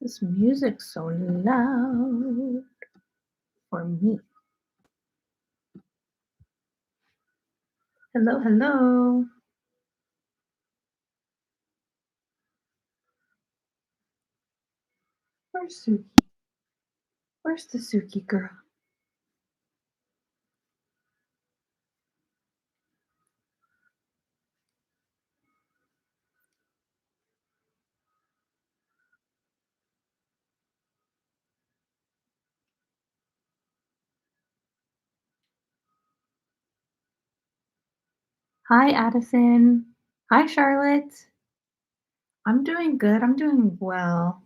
This music's so loud for me. Hello, hello. Where's Suki? Where's the Suki girl? Hi, Addison. Hi, Charlotte. I'm doing good. I'm doing well.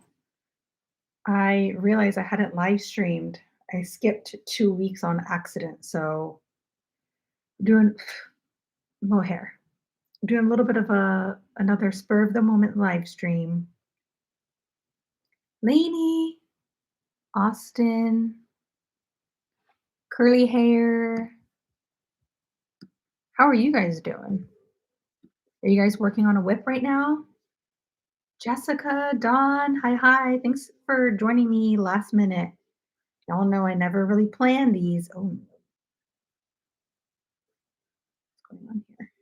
I realized I hadn't live streamed. I skipped 2 weeks on accident. So doing mohair. Doing a little bit of another spur of the moment live stream. Lainey, Austin, curly hair. How are you guys doing? Are you guys working on a whip right now? Jessica, Dawn, hi, hi. Thanks for joining me last minute. Y'all know I never really plan these. Oh, what's going on here?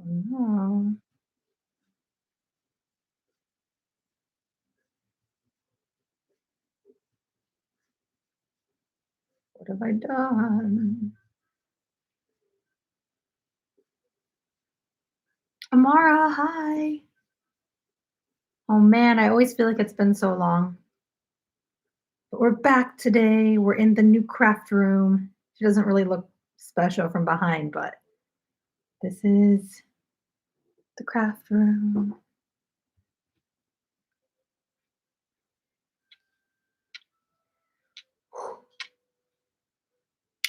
Oh, no. What have I done? Amara, hi. Oh man, I always feel like it's been so long. But we're back today. We're in the new craft room. She doesn't really look special from behind, but this is the craft room.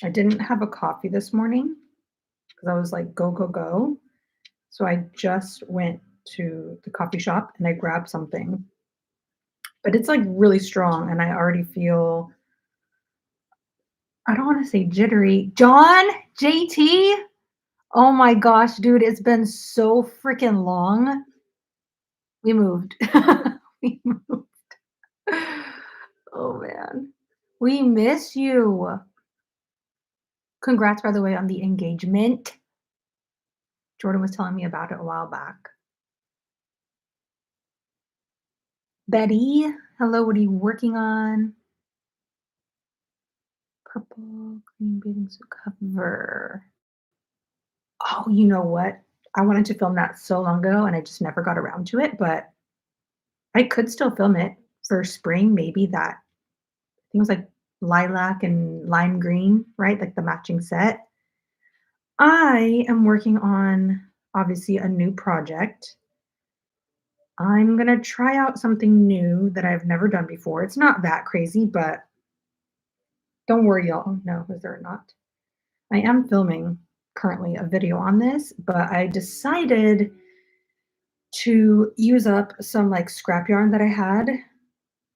I didn't have a coffee this morning because I was like, go, go, go. So I just went to the coffee shop and I grabbed something, but it's like really strong and I already feel, I don't want to say jittery. John, JT, oh my gosh, dude, it's been so freaking long. We moved. We moved. Oh man. We miss you. Congrats, by the way, on the engagement. Jordan was telling me about it a while back. Betty, hello, what are you working on? Purple, green bathing suit cover. Oh, you know what? I wanted to film that so long ago and I just never got around to it, but I could still film it for spring, maybe that I think it was like lilac and lime green, right? Like the matching set. I am working on obviously a new project. I'm going to try out something new that I've never done before. It's not that crazy, but don't worry, y'all. Oh, no, is there not? I am filming currently a video on this, but I decided to use up some like scrap yarn that I had.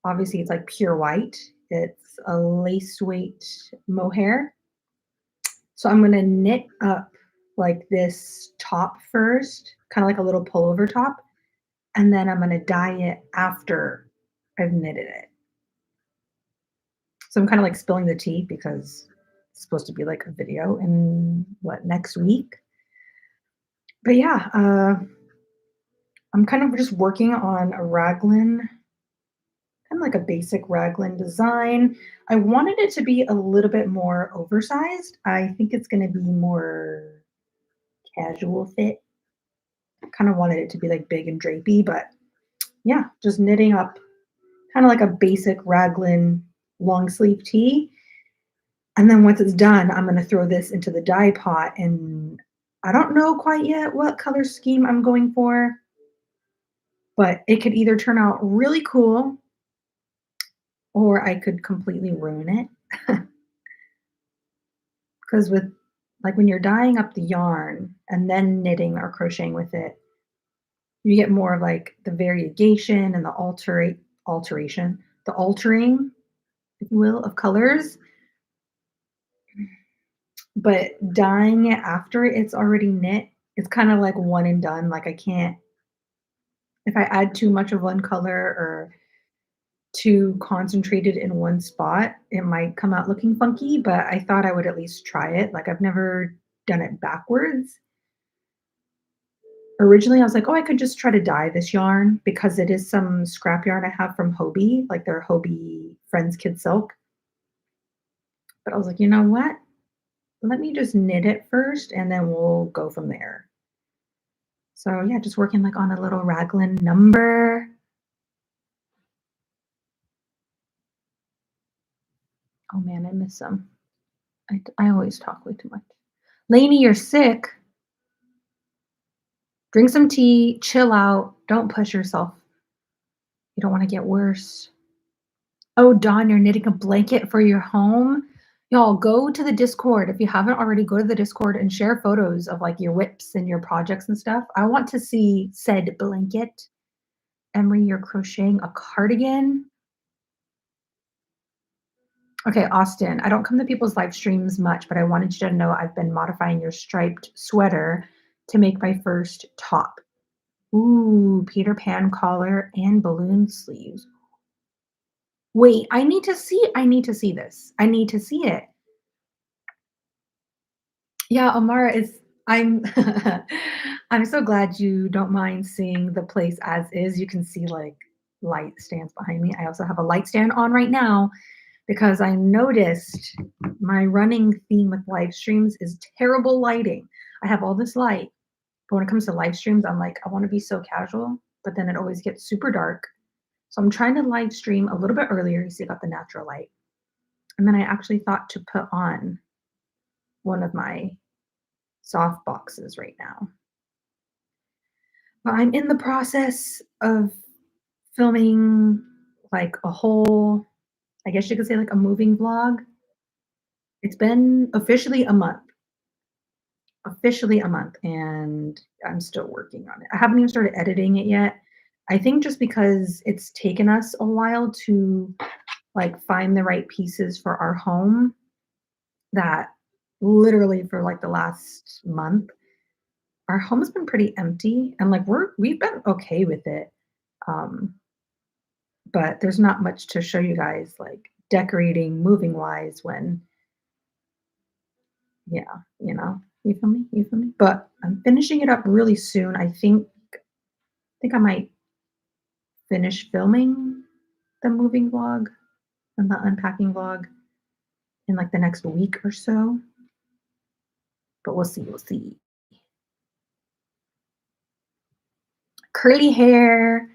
Obviously, it's like pure white. It's a lace weight mohair. So I'm gonna knit up like this top first, kind of like a little pullover top, and then I'm gonna dye it after I've knitted it. So I'm kind of like spilling the tea because it's supposed to be like a video in what next week. But yeah, I'm kind of just working on a raglan, kind of like a basic raglan design. I wanted it to be a little bit more oversized. I think it's going to be more casual fit. I kind of wanted it to be like big and drapey, but yeah, just knitting up kind of like a basic raglan long sleeve tee. And then once it's done, I'm going to throw this into the dye pot. And I don't know quite yet what color scheme I'm going for, but it could either turn out really cool or I could completely ruin it. Because with like when you're dyeing up the yarn and then knitting or crocheting with it, you get more of like the variegation and the alteration, the altering, if you will, of colors. but dyeing it after it's already knit, it's kinda like one and done, like, I can't if I add too much of one color or too concentrated in one spot, it might come out looking funky, but I thought I would at least try it, like, I've never done it backwards. Originally, I was like, "Oh, I could just try to dye this yarn," because it is some scrap yarn I have from Hobbii, like their Hobbii Friends Kid Silk, but I was like, "You know what? Let me just knit it first, and then we'll go from there." So, yeah, just working, like, on a little raglan number. Oh, man, I miss them. I always talk way too much. Lainey, you're sick. Drink some tea, chill out, don't push yourself. You don't wanna get worse. Oh, Dawn, you're knitting a blanket for your home? Y'all, go to the Discord. If you haven't already, go to the Discord and share photos of, like, your whips and your projects and stuff. I want to see said blanket. Emery, you're crocheting a cardigan? Okay, Austin, I don't come to people's live streams much, but I wanted you to know I've been modifying your striped sweater to make my first top. Ooh, Peter Pan collar and balloon sleeves. Wait, I need to see this. I need to see it. Yeah, Amara is I'm I'm so glad you don't mind seeing the place as is. You can see like light stands behind me. I also have a light stand on right now because I noticed my running theme with live streams is terrible lighting. I have all this light, but when it comes to live streams, I'm like, I want to be so casual, but then it always gets super dark. So I'm trying to live stream a little bit earlier. You see, I got the natural light. And then I actually thought to put on one of my soft boxes right now. But I'm in the process of filming like a whole, I guess you could say like a moving vlog. It's been officially a month, and I'm still working on it. I haven't even started editing it yet. I think just because it's taken us a while to like find the right pieces for our home, that literally for like the last month, our home has been pretty empty and like we've been okay with it. Um, but there's not much to show you guys like decorating moving wise when yeah, you feel me? You feel me? But I'm finishing it up really soon. I think I might finish filming the moving vlog and the unpacking vlog in like the next week or so. But we'll see. Curly hair.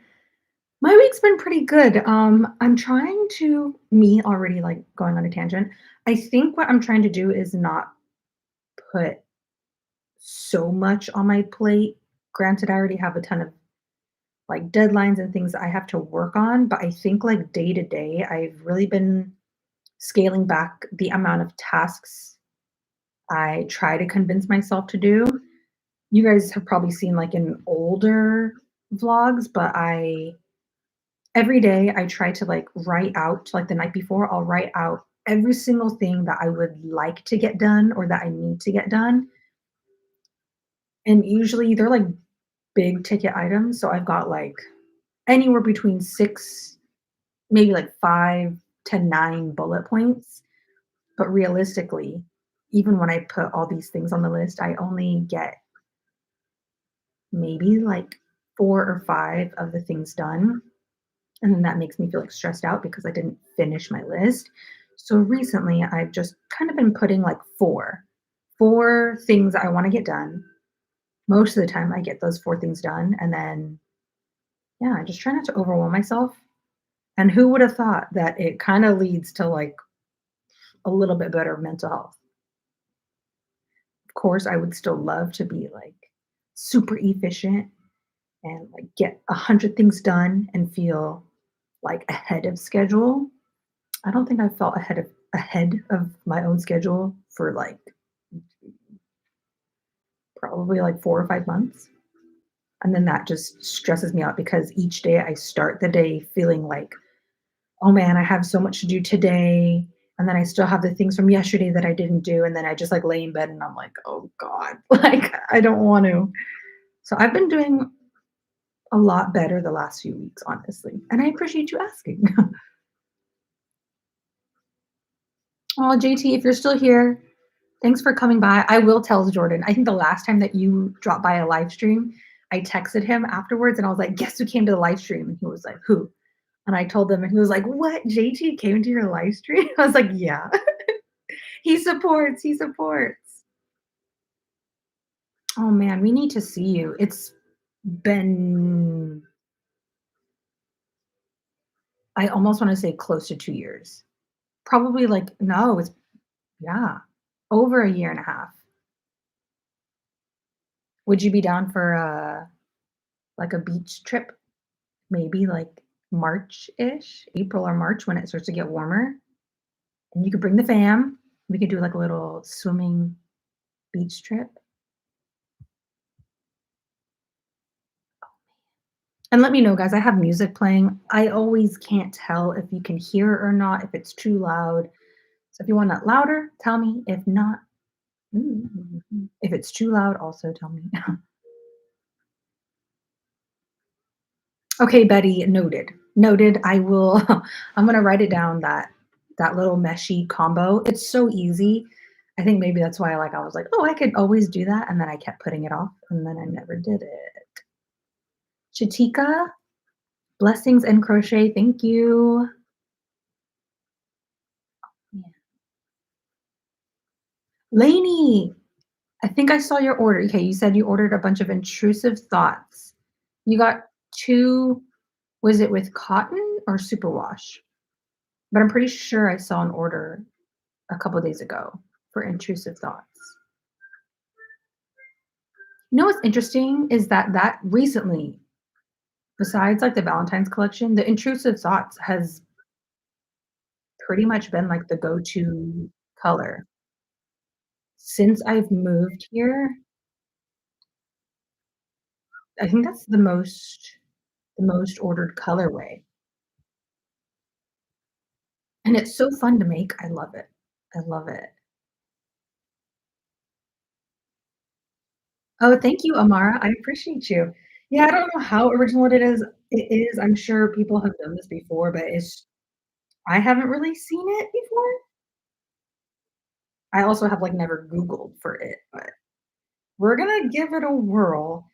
My week's been pretty good. I'm trying to me already like going on a tangent. I think what I'm trying to do is not put so much on my plate. Granted, I already have a ton of like deadlines and things I have to work on, but I think like day to day, I've really been scaling back the amount of tasks I try to convince myself to do. You guys have probably seen like in older vlogs, but I every day I try to like write out like the night before, I'll write out every single thing that I would like to get done or that I need to get done. And usually they're like big ticket items. So I've got like anywhere between 6, maybe like 5 to 9 bullet points. But realistically, even when I put all these things on the list, I only get maybe like 4 or 5 of the things done. And then that makes me feel like stressed out because I didn't finish my list. So recently, I've just kind of been putting like four things I want to get done. Most of the time, I get those 4 things done. And then, yeah, I just try not to overwhelm myself. And who would have thought that it kind of leads to like a little bit better mental health? Of course, I would still love to be like super efficient and like get 100 things done and feel like ahead of schedule. I don't think I felt ahead of my own schedule for like probably like 4 or 5 months. And then that just stresses me out because each day I start the day feeling like, "Oh man, I have so much to do today. And then I still have the things from yesterday that I didn't do, and then I just, like, lay in bed and I'm like, "Oh god," like, I don't want to. So I've been doing a lot better the last few weeks, honestly, and I appreciate you asking. Oh, JT, if you're still here, thanks for coming by. I will tell Jordan. I think the last time that you dropped by a live stream, I texted him afterwards and I was like, "Guess who came to the live stream?" And he was like, "Who?" And I told him, and he was like, "What? JT came to your live stream?" I was like, "Yeah." He supports. He supports. Oh man, we need to see you. It's been, I almost want to say close to 2 years. Probably like, no, it's, yeah, over a year and a half. Would you be down for like a beach trip? Maybe like March-ish, April or March when it starts to get warmer. And you could bring the fam. We could do like a little swimming beach trip. And let me know, guys. I have music playing. I always can't tell if you can hear or not, if it's too loud. So if you want it louder, tell me. If not, if it's too loud, also tell me. Okay, Betty, noted. Noted. I will I'm gonna write it down, that little meshy combo. It's so easy. I think maybe that's why I was like, "Oh, I could always do that," and then I kept putting it off, and then I never did it. Chatika, blessings and crochet, thank you. Yeah. Lainey, I think I saw your order. Okay, you said you ordered a bunch of intrusive thoughts. You got 2, was it with cotton or superwash? But I'm pretty sure I saw an order a couple days ago for intrusive thoughts. You know what's interesting is that recently, besides like the Valentine's collection, the intrusive thoughts has pretty much been like the go-to color. Since I've moved here, I think that's the most ordered colorway. And it's so fun to make. I love it. I love it. Oh, thank you, Amara. I appreciate you. Yeah, I don't know how original it is. I'm sure people have done this before, but I haven't really seen it before. I also have, like, never Googled for it, but we're gonna give it a whirl.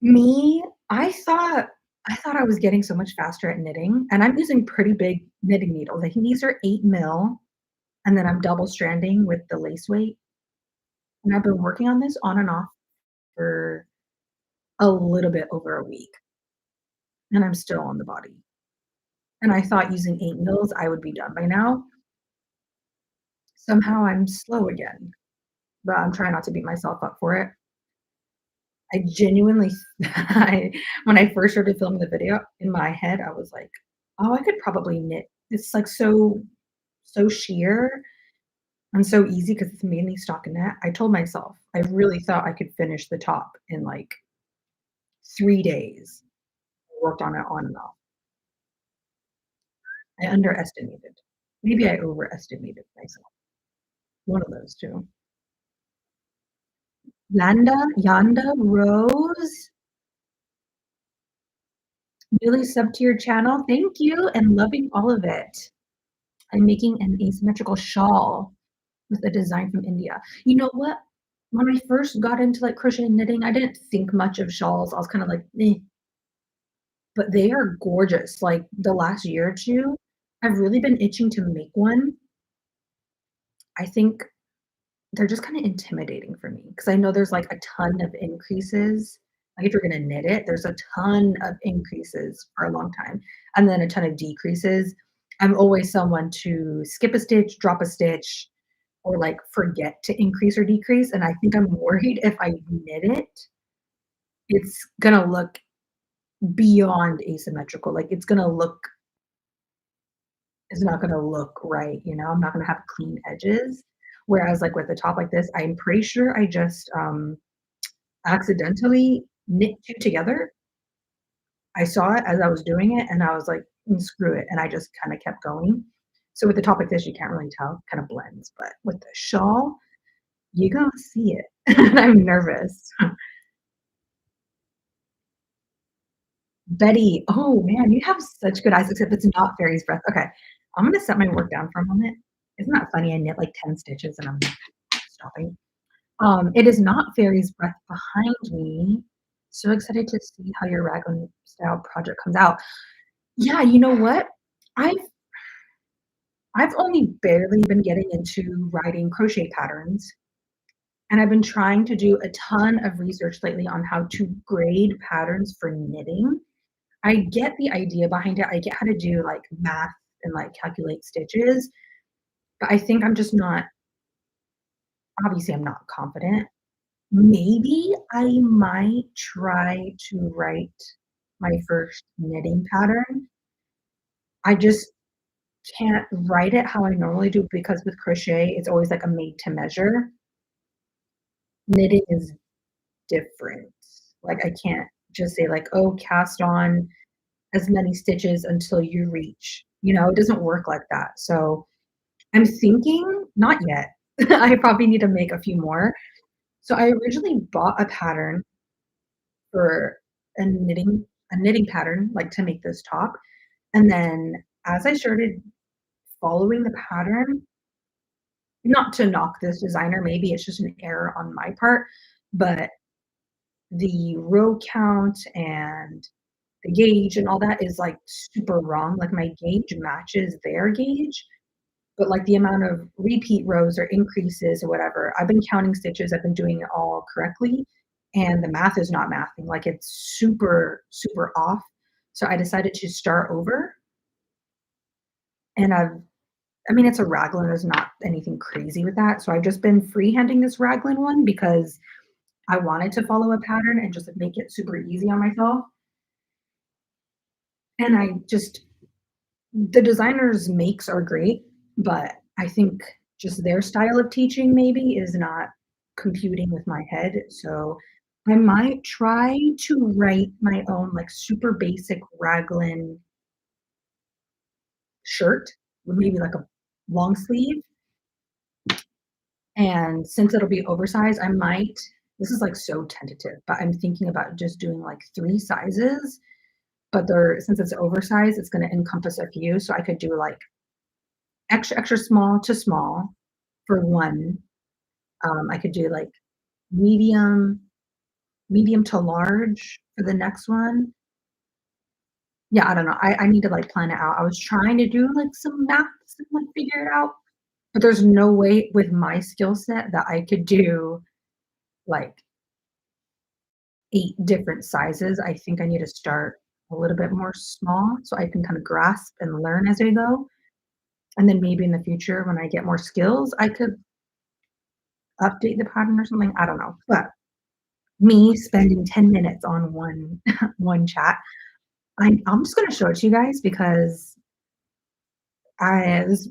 Me, I thought I was getting so much faster at knitting, and I'm using pretty big knitting needles. I think these are 8 mil, and then I'm double stranding with the lace weight, and I've been working on this on and off for a little bit over a week, and I'm still on the body. And I thought using 8 mils, I would be done by now. Somehow I'm slow again, but I'm trying not to beat myself up for it. I genuinely I when I first started filming the video, in my head, I was like, "Oh, I could probably knit." It's, like, so sheer and so easy because it's mainly stockinette. I told myself, I really thought I could finish the top in, like, 3 days. I worked on it on and off. I underestimated. Maybe I overestimated myself. One of those 2. Yanda Rose, newly subbed to your channel. Thank you, and loving all of it. I'm making an asymmetrical shawl with a design from India. You know what? When I first got into, like, crochet and knitting, I didn't think much of shawls. I was kinda like, "Eh," but they are gorgeous. Like, the last year or 2, I've really been itching to make one. I think they're just kinda intimidating for me because I know there's, like, a ton of increases. Like, if you're gonna knit it, there's a ton of increases for a long time, and then a ton of decreases. I'm always someone to skip a stitch, drop a stitch, or, like, forget to increase or decrease, and I think I'm worried if I knit it, it's gonna look beyond asymmetrical. Like, it's not gonna look right, you know? I'm not gonna have clean edges. Whereas, like, with a top like this, I'm pretty sure I just, accidentally knit 2 together. I saw it as I was doing it, and I was like, "Screw it," and I just kinda kept going. So with the top like this, you can't really tell, kind of blends, but with the shawl, you gonna see it. And I'm nervous. Betty, oh man, you have such good eyes, except it's not fairy's breath. Okay, I'm gonna set my work down for a moment. Isn't that funny? I knit like 10 stitches and I'm stopping. It is not fairy's breath behind me. So excited to see how your raglan style project comes out. Yeah, you know what? I've I've only barely been getting into writing crochet patterns, and I've been trying to do a ton of research lately on how to grade patterns for knitting. I get the idea behind it. I get how to do like math and like calculate stitches, but I think I'm just not, obviously, I'm not confident. Maybe I might try to write my first knitting pattern. I just can't write it how I normally do because with crochet, it's always like a made to measure. Knitting is different. Like I can't just say like, "Oh, cast on as many stitches until you reach." It doesn't work like that. So, I'm thinking not yet. I probably need to make a few more. So, I originally bought a pattern for a knitting pattern, like, to make this top, and then as I started following the pattern, not to knock this designer, maybe it's just an error on my part, but the row count and the gauge and all that is, like, super wrong, like, my gauge matches their gauge, but, like, the amount of repeat rows or increases or whatever, I've been counting stitches, I've been doing it all correctly, and the math is not mathing, like, it's super, super off, so I decided to start over, and I mean, it's a raglan, there's not anything crazy with that, so I've just been freehanding this raglan one because I wanted to follow a pattern and just, like, make it super easy on myself, and I just the designer's makes are great, but I think just their style of teaching maybe is not computing with my head. So I might try to write my own like super basic raglan shirt with maybe like a long sleeve. And since it'll be oversized, I might, this is like so tentative, but I'm thinking about just doing like three sizes. But they're, since it's oversized, it's going to encompass a few. So I could do like extra, extra small to small for one. I could do like medium, medium to large for the next one. Yeah, I don't know. I need to like plan it out. I was trying to do like some maths and like figure it out, but there's no way with my skill set that I could do like 8 different sizes. I think I need to start a little bit more small so I can kind of grasp and learn as I go. And then maybe in the future when I get more skills, I could update the pattern or something. I don't know. But me spending 10 minutes on one one chat, I'm just gonna show it to you guys because this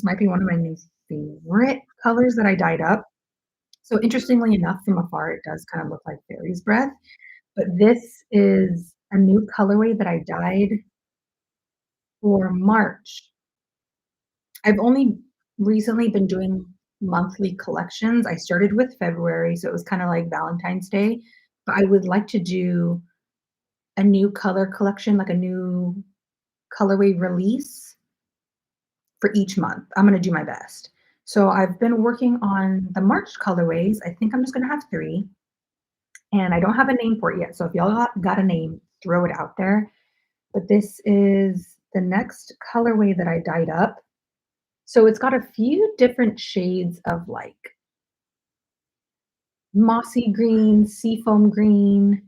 might be one of my new favorite colors that I dyed up. So interestingly enough, from afar, it does kind of look like fairy's breath, but this is a new colorway that I dyed for March. I've only recently been doing monthly collections. I started with February, so it was kind of like Valentine's Day, but I would like to do a new color collection, like a new colorway release for each month. I'm gonna do my best. So I've been working on the March colorways. I think I'm just gonna have three, and I don't have a name for it yet. So if y'all got a name, throw it out there. But this is the next colorway that I dyed up. So it's got a few different shades of like mossy green, seafoam green,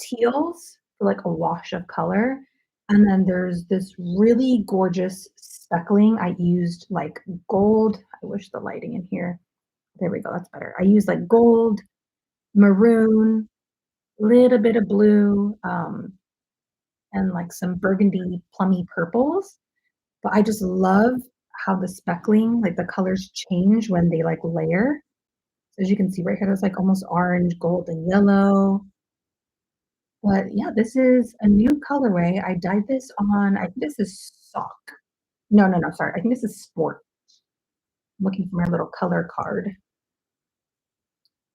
teals for like a wash of color. And then there's this really gorgeous speckling. I used like gold. I wish the lighting in here. There we go. That's better. I used like gold, maroon, little bit of blue, and like some burgundy plummy purples. But I just love how the speckling, like the colors change when they like layer. So as you can see right here, there's like almost orange, gold, and yellow. But yeah, this is a new colorway. I dyed this on, I think this is sock. No, no, no, sorry. I think this is sport. I'm looking for my little color card.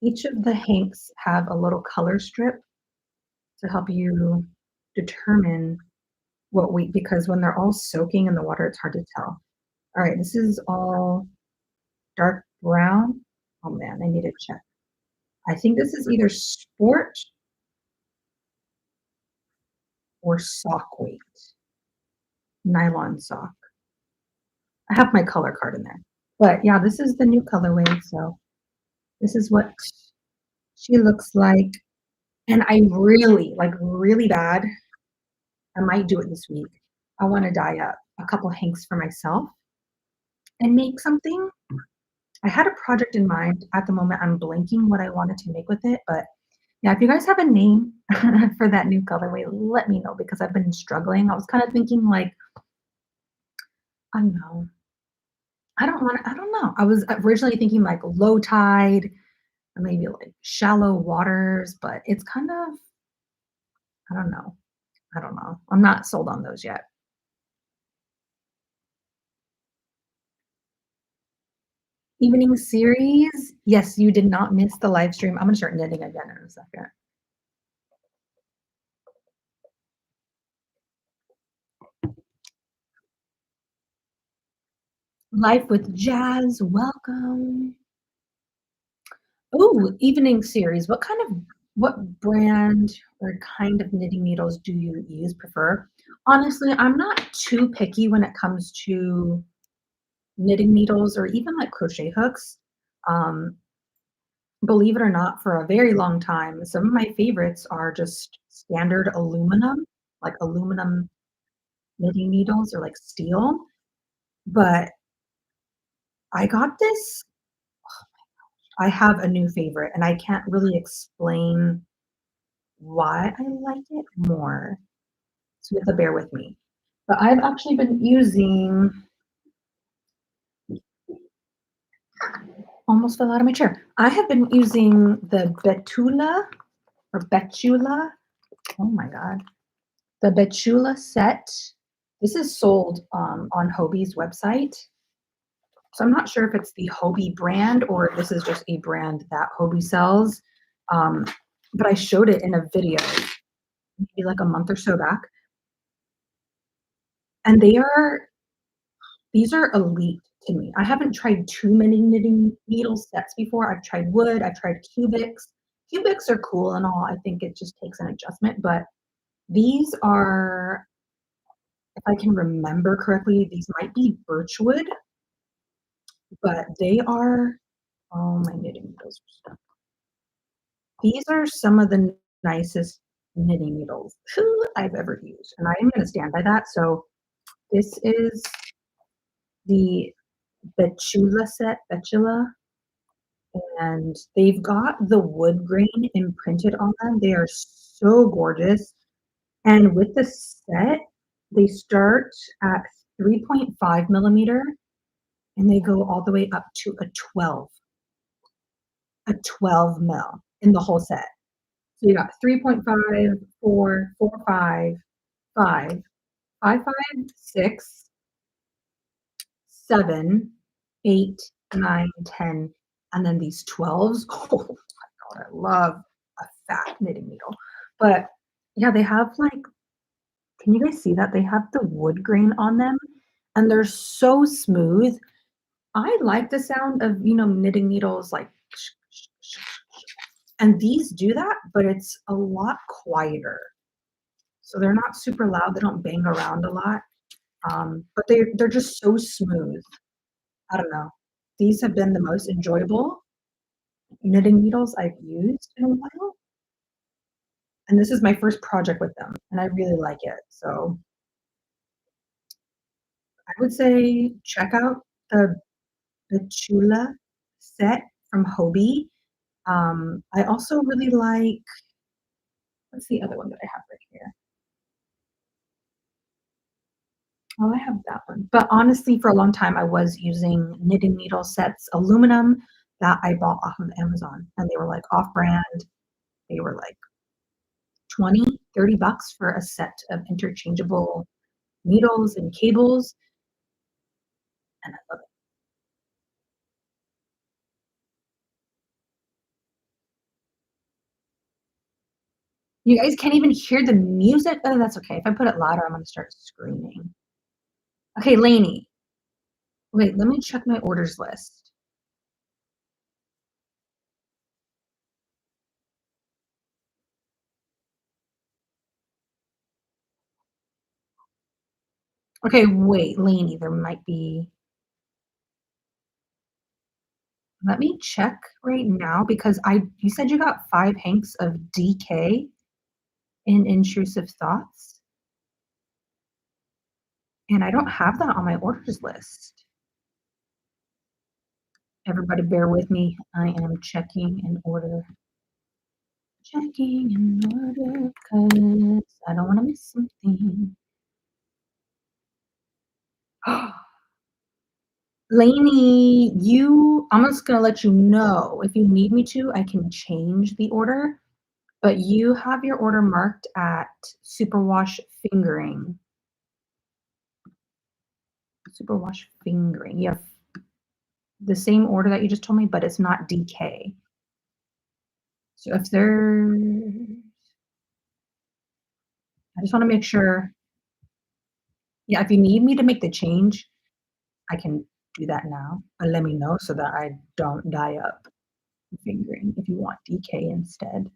Each of the hanks have a little color strip to help you determine what we because when they're all soaking in the water, it's hard to tell. All right, this is all dark brown. Oh man, I need to check. I think this is either sport or sock weight, nylon sock. I have my color card in there. But yeah, this is the new colorway. So this is what she looks like. And I really, like really bad, I might do it this week. I want to dye up a couple hanks for myself and make something. I had a project in mind. At the moment, I'm blanking what I wanted to make with it. But yeah, if you guys have a name for that new colorway, let me know because I've been struggling. I was kind of thinking like, I don't know. I don't know. I was originally thinking like low tide or maybe like shallow waters, but it's kind of, I don't know. I don't know. I'm not sold on those yet. Evening series. Yes, you did not miss the live stream. I'm gonna start knitting again in a second. Life with Jazz, welcome. Oh, evening series. What brand or kind of knitting needles do you use prefer? Honestly, I'm not too picky when it comes to knitting needles or even like crochet hooks. Um, Believe it or not, for a very long time, some of my favorites are just standard aluminum, like aluminum knitting needles or like steel. But I got this, I have a new favorite, and I can't really explain why I like it more. So you have to bear with me. But I've actually been using, almost fell out of my chair. I have been using the Betula or Betula. Oh my God. The Betula set. This is sold on Hobie's website. So I'm not sure if it's the Hobie brand or this is just a brand that Hobie sells. Um, but I showed it in a video maybe like a month or so back. And these are elite to me. I haven't tried too many knitting needle sets before. I've tried wood, I've tried cubics. Cubics are cool and all. I think it just takes an adjustment, but these are, if I can remember correctly, these might be birchwood, but they are, oh, my knitting needles are stuck. These are some of the nicest knitting needles I've ever used, and I am going to stand by that. So this is the Betula, and they've got the wood grain imprinted on them. They are so gorgeous. And with the set, they start at 3.5 millimeter and they go all the way up to a 12 mil in the whole set. So you got 3.5, 4, 4, 5, 5, 5, 5, 6, 7, 8, 9, 10, and then these 12s. Oh my God, I love a fat knitting needle. But yeah, they have like, can you guys see that? They have the wood grain on them and they're so smooth. I like the sound of, knitting needles like, and these do that, but it's a lot quieter. So they're not super loud. They don't bang around a lot. But they're just so smooth. I don't know. These have been the most enjoyable knitting needles I've used in a while. And this is my first project with them, and I really like it. So I would say check out the Chula set from Hobie. I also really like, what's the other one that I have right here? Oh, I have that one. But honestly, for a long time, I was using knitting needle sets, aluminum that I bought off of Amazon, and they were like off brand. They were like 20, 30 bucks for a set of interchangeable needles and cables. and I love it. You guys can't even hear the music? Oh, that's okay. If I put it louder, I'm gonna start screaming. Okay, Lainey, wait, let me check my orders list. Okay, wait, Lainey, there might be let me check right now because I you said you got 5 hanks of DK in intrusive thoughts, and I don't have that on my orders list. Everybody bear with me. I am checking in order. Checking in order because I don't wanna miss something. Lainey, you I'm just gonna let you know, if you need me to, I can change the order, but you have your order marked at superwash fingering. Superwash fingering. You have the same order that you just told me, but it's not DK. So if there I just wanna make sure yeah, if you need me to make the change, I can do that now, but let me know so that I don't die up fingering if you want DK instead.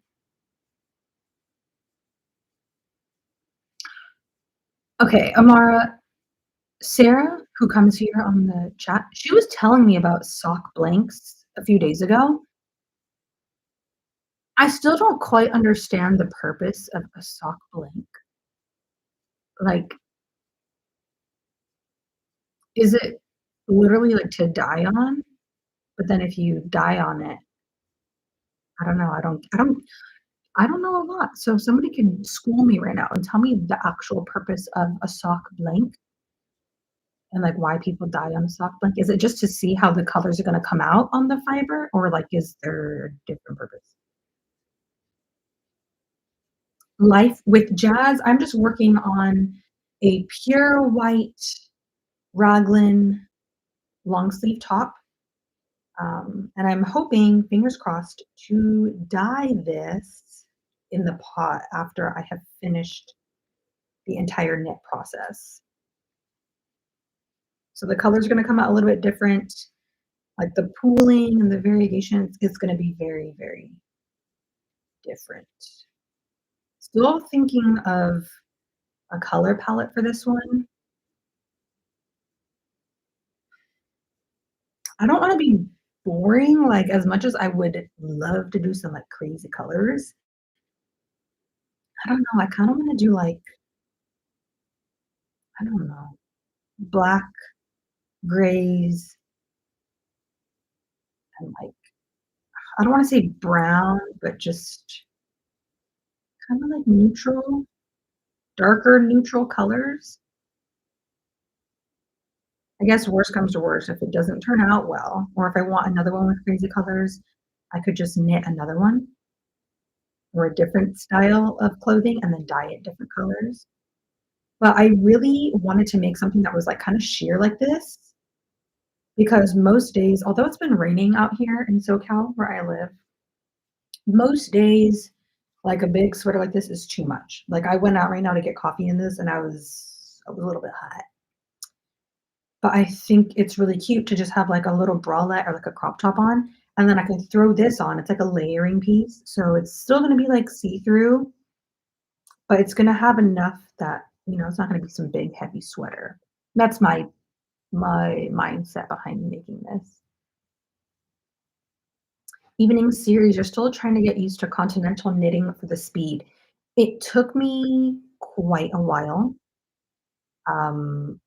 Okay, Amara, Sarah, who comes here on the chat, she was telling me about sock blanks a few days ago. I still don't quite understand the purpose of a sock blank. Like, is it literally like to die on? But then if you die on it, I don't know. I don't know a lot. So if somebody can school me right now and tell me the actual purpose of a sock blank and like why people die on a sock blank. Is it just to see how the colors are gonna come out on the fiber or like is there a different purpose? Life with Jazz, I'm just working on a pure white raglan long sleeve top. And I'm hoping, fingers crossed, to dye this in the pot after I have finished the entire knit process. So the colors are gonna come out a little bit different. Like the pooling and the variations is gonna be very, very different. Still thinking of a color palette for this one. I don't wanna be boring, like, as much as I would love to do some, like, crazy colors. I don't know, I kinda wanna do, like, I don't know, black, grays, and, like, I don't wanna say brown, but just kinda like neutral, darker neutral colors. I guess worst comes to worst, if it doesn't turn out well, or if I want another one with crazy colors, I could just knit another one or a different style of clothing and then dye it different colors. But I really wanted to make something that was, like, kinda sheer like this because most days although it's been raining out here in SoCal where I live, most days, like, a big sweater like this is too much. Like, I went out right now to get coffee in this, and I was a little bit hot. But I think it's really cute to just have, like, a little bralette or, like, a crop top on, and then I can throw this on. It's like a layering piece, so it's still gonna be, like, see-through, but it's gonna have enough that, it's not gonna be some big heavy sweater. That's my mindset behind making this. Evening series, you're still trying to get used to continental knitting for the speed. It took me quite a while. Um,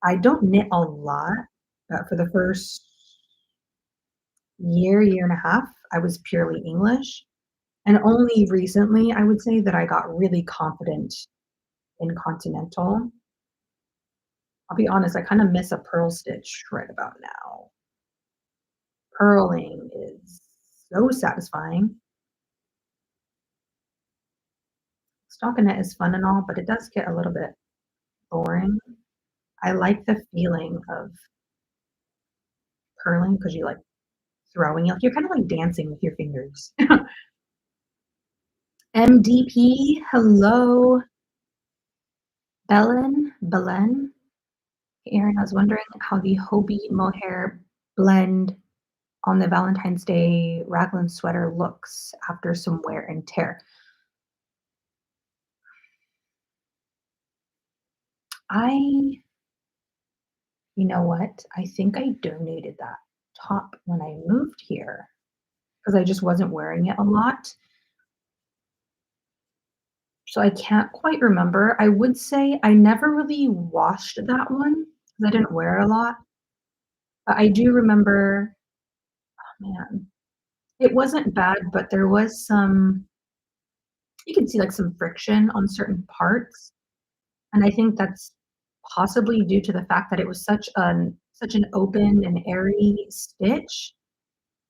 I don't knit a lot, but for the first year and a half, I was purely English. And only recently, I would say that I got really confident in continental. I'll be honest, I kind of miss a purl stitch right about now. Purling is so satisfying. Stockinette is fun and all, but it does get a little bit boring. I like the feeling of curling because you like throwing, like you're kind of like dancing with your fingers. MDP, hello, Belen. Hey, Aaron, I was wondering how the Hobie mohair blend on the Valentine's Day raglan sweater looks after some wear and tear. I, you know what? I think I donated that top when I moved here because I just wasn't wearing it a lot. So I can't quite remember. I would say I never really washed that one because I didn't wear it a lot. But I do remember, man, it wasn't bad, but there was some, you can see like some friction on certain parts. And I think that's possibly due to the fact that it was such an open and airy stitch,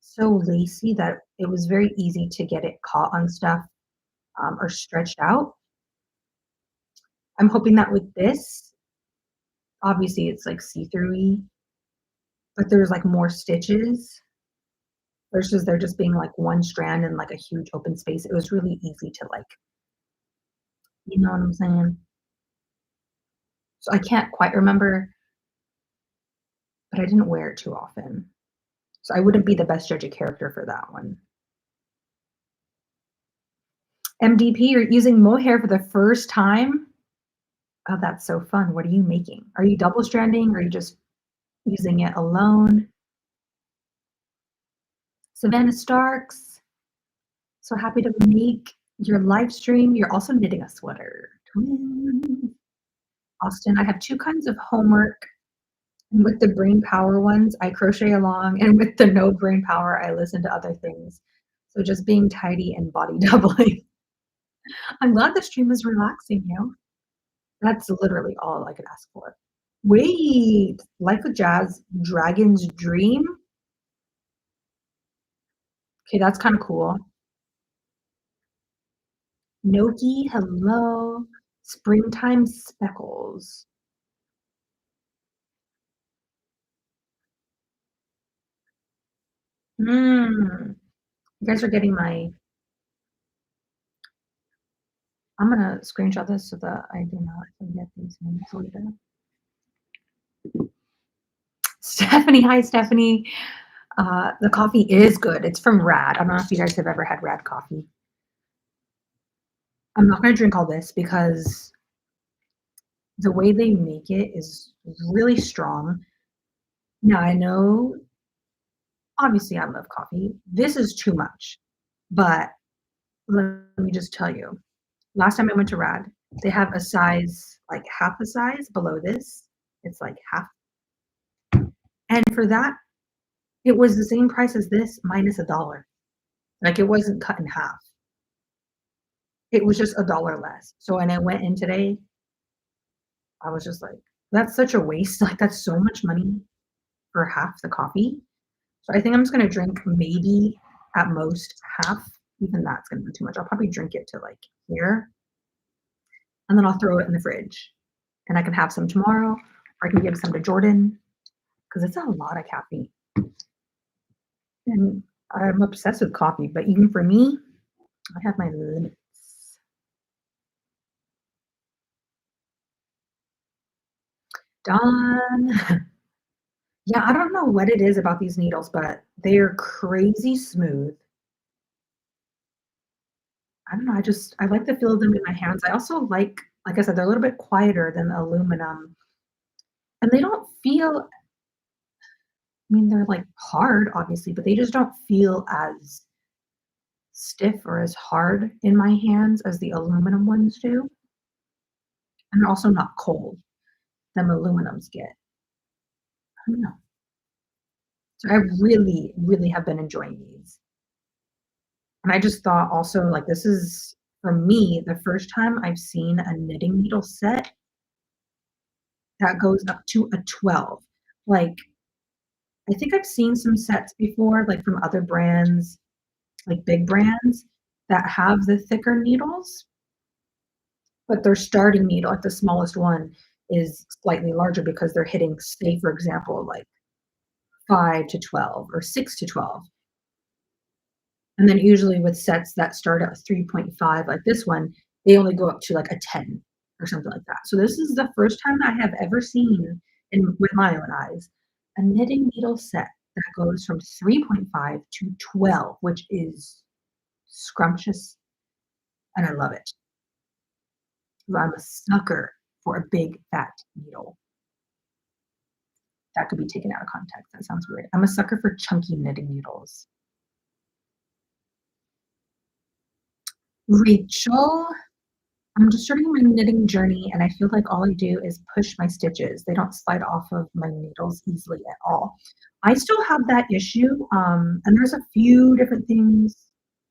so lacy that it was very easy to get it caught on stuff, or stretched out. I'm hoping that with this, obviously it's like see-through-y, but there's like more stitches versus there just being like one strand and like a huge open space. It was really easy to like, you know what I'm saying? So I can't quite remember, but I didn't wear it too often. So I wouldn't be the best judge of character for that one. MDP, you're using mohair for the first time? Oh, that's so fun. What are you making? Are you double stranding or are you just using it alone? Savannah Starks, so happy to make your live stream. You're also knitting a sweater. Twins. Austin, I have two kinds of homework. And with the brain power ones, I crochet along, and with the no brain power, I listen to other things. So just being tidy and body doubling. I'm glad the stream is relaxing you. That's literally all I could ask for. Wait, Life with Jazz, Dragon's Dream? Okay, that's kind of cool. Noki, hello. Springtime Speckles. Mm, you guys are getting my. I'm gonna screenshot this so that I do not forget these names later. Stephanie, hi Stephanie. The coffee is good. It's from Rad. I don't know if you guys have ever had Rad coffee. I'm not gonna drink all this because the way they make it is really strong. Now I know, obviously, I love coffee. This is too much, but let me just tell you. Last time I went to Rad, they have a size like half a size below this. It's like half, and for that, it was the same price as this minus $1. Like it wasn't cut in half. It was just $1 less. So when I went in today, I was just like, that's such a waste. Like that's so much money for half the coffee. So I think I'm just gonna drink maybe at most half. Even that's gonna be too much. I'll probably drink it to like here, and then I'll throw it in the fridge, and I can have some tomorrow, or I can give some to Jordan because it's a lot of caffeine. And I'm obsessed with coffee, but even for me, I have my limits. Done. Yeah, I don't know what it is about these needles, but they are crazy smooth. I don't know. I like the feel of them in my hands. I also like I said, they're a little bit quieter than the aluminum, and they don't feel. I mean, they're like hard, obviously, but they just don't feel as stiff or as hard in my hands as the aluminum ones do, and they're also not cold. Them aluminums get. I don't know. So I really, really have been enjoying these. And I just thought also like this is for me the first time I've seen a knitting needle set that goes up to a 12. Like I think I've seen some sets before, like from other brands, like big brands that have the thicker needles, but their starting needle, like the smallest one, is slightly larger because they're hitting, say, for example, like 5 to 12 or 6 to 12. And then usually with sets that start at 3.5, like this one, they only go up to like a 10 or something like that. So this is the first time I have ever seen with my own eyes a knitting needle set that goes from 3.5 to 12, which is scrumptious and I love it. I'm a sucker for a big fat needle. That could be taken out of context. That sounds weird. I'm a sucker for chunky knitting needles. Rachel, I'm just starting my knitting journey, and I feel like all I do is push my stitches. They don't slide off of my needles easily at all. I still have that issue, and there's a few different things.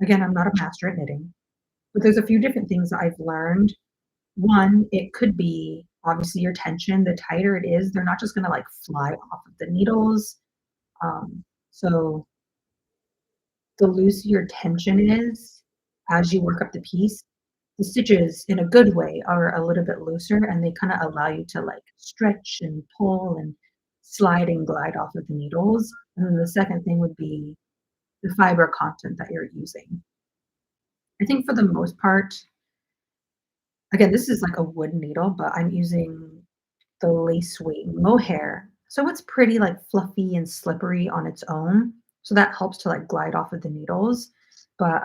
Again, I'm not a master at knitting, but there's a few different things that I've learned. One, it could be obviously your tension. The tighter it is, they're not just going to like fly off of the needles. So the looser your tension is as you work up the piece, the stitches in a good way are a little bit looser and they kind of allow you to like stretch and pull and slide and glide off of the needles. And then the second thing would be the fiber content that you're using. I think for the most part, again, this is like a wood needle, but I'm using the lace weight mohair. So it's pretty like fluffy and slippery on its own. So that helps to like glide off of the needles. But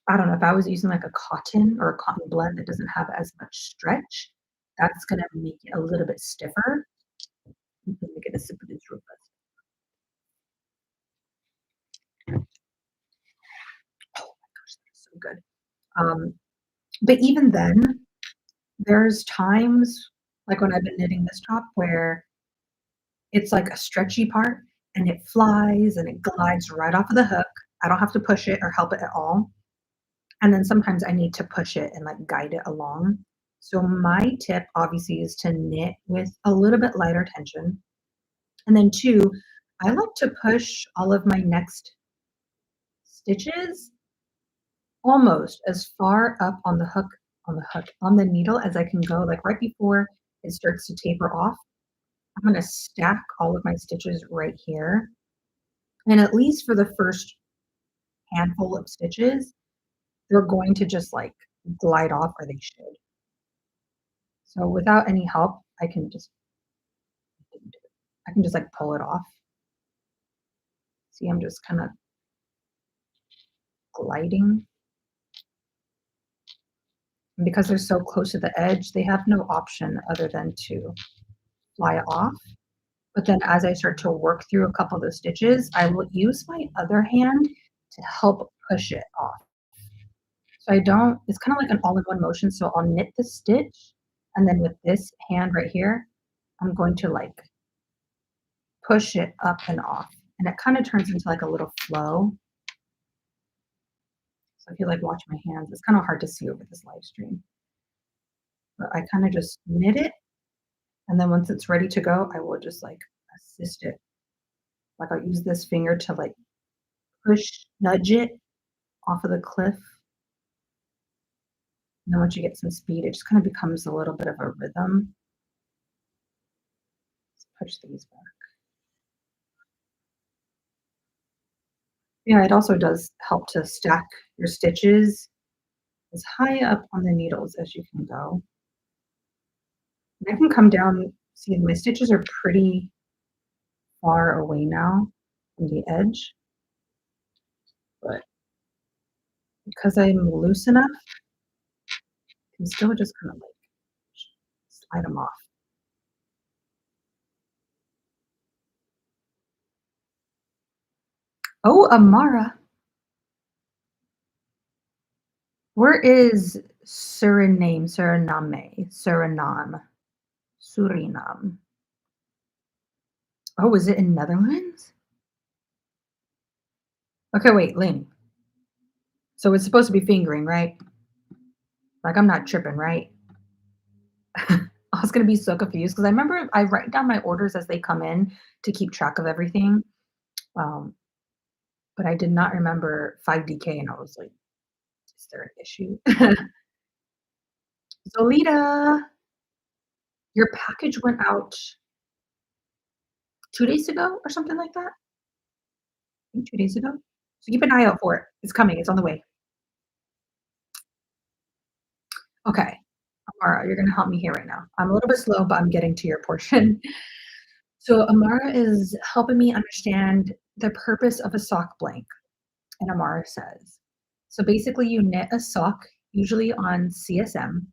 I don't know if I was using like a cotton or a cotton blend that doesn't have as much stretch, that's gonna make it a little bit stiffer. Let me get a sip of this real Oh my gosh, that's so good. Um, but even then, there's times like when I've been knitting this top where it's like a stretchy part and it flies and it glides right off of the hook. I don't have to push it or help it at all. And then sometimes I need to push it and like guide it along. So my tip obviously is to knit with a little bit lighter tension. And then two, I like to push all of my next stitches almost as far up on the needle as I can go, like right before it starts to taper off. I'm going to stack all of my stitches right here. And at least for the first handful of stitches, they're going to just like glide off or they should. So without any help, I can just like pull it off. See, I'm just kind of gliding. And because they're so close to the edge, they have no option other than to fly off. But then as I start to work through a couple of the stitches, I will use my other hand to help push it off. So I don't, it's kind of like an all-in-one motion. So I'll knit the stitch, and then with this hand right here, I'm going to like push it up and off. And it kind of turns into like a little flow. So if you like watch my hands, it's kind of hard to see over this live stream. But I kind of just knit it, and then once it's ready to go, I will just like assist it. Like I'll use this finger to like nudge it off of the cliff. And then once you get some speed, it just kind of becomes a little bit of a rhythm. Let's push these back. Yeah, it also does help to stack your stitches as high up on the needles as you can go. And I can come down, see my stitches are pretty far away now from the edge, but because I'm loose enough, I can still just kind of like slide them off. Oh, Amara, where is Suriname. Oh, is it in Netherlands? Okay, wait, Lynn. So it's supposed to be fingering, right? Like I'm not tripping, right? I was gonna be so confused because I remember I write down my orders as they come in to keep track of everything. Um, but I did not remember 5DK and I was like, is there an issue? Zolita, Your package went out 2 days ago or something like that? I think 2 days ago? So keep an eye out for it. It's coming, it's on the way. Okay. Amara, you're gonna help me here right now. I'm a little bit slow, but I'm getting to your portion. So Amara is helping me understand the purpose of a sock blank, and Amara says, so basically you knit a sock, usually on CSM,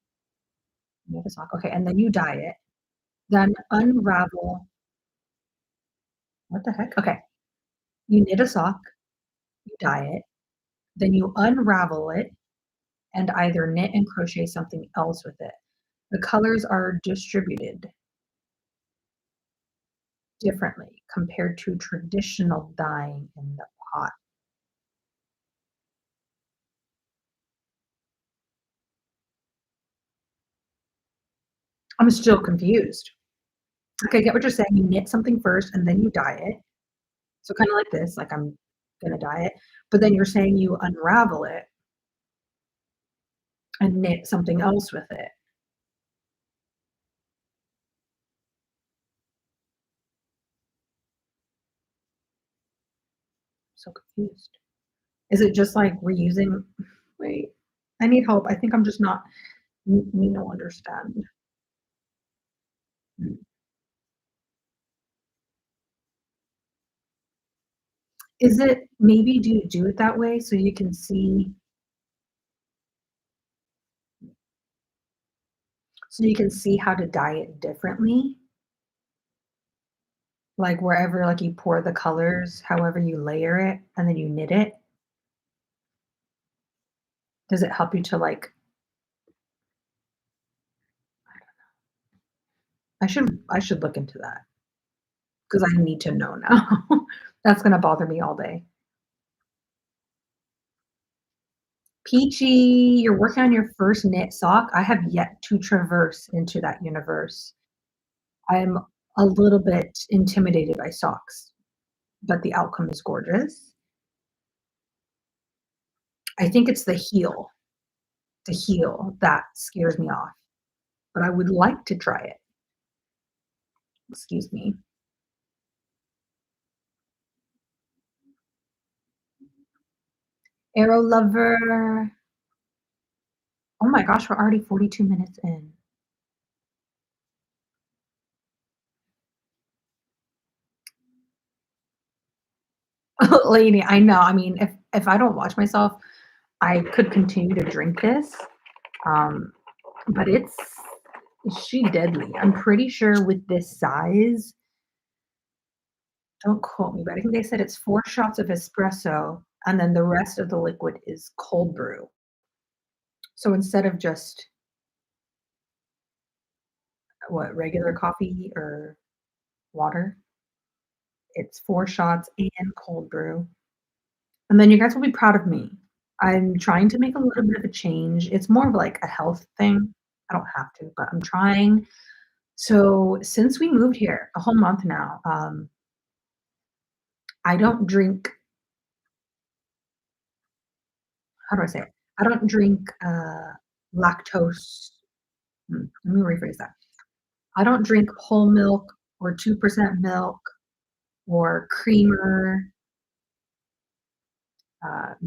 you knit a sock, okay, and then you dye it, then unravel what the heck? Okay. You knit a sock, you dye it, then you unravel it and either knit and crochet something else with it. The colors are distributed differently compared to traditional dyeing in the pot. I'm still confused. Okay, I get what you're saying. You knit something first and then you dye it. So kind of like this, like I'm gonna dye it. But then you're saying you unravel it and knit something else with it. I'm so confused. Is it just like reusing? Wait, I need help. I think I'm just not me no understand. Mm. Is it maybe do you do it that way so you can see how to dye it differently? Like wherever like you pour the colors, however you layer it, and then you knit it, does it help you to like I should look into that because I need to know now. That's gonna bother me all day. Peachy, you're working on your first knit sock. I have yet to traverse into that universe. I'm a little bit intimidated by socks, but the outcome is gorgeous. I think it's the heel that scares me off, but I would like to try it. Excuse me. Arrow lover. Oh my gosh, we're already 42 minutes in. Lady, I know. I mean, if I don't watch myself, I could continue to drink this. Um, but it's is she deadly? I'm pretty sure with this size, don't quote me, but I think they said it's 4 shots of espresso and then the rest of the liquid is cold brew. So instead of just what, regular coffee or water, it's 4 shots and cold brew. And then you guys will be proud of me. I'm trying to make a little bit of a change. It's more of like a health thing. I don't have to, but I'm trying. So since we moved here a whole month now, I don't drink, how do I say it? I don't drink lactose. Let me rephrase that. I don't drink whole milk or 2% milk or creamer,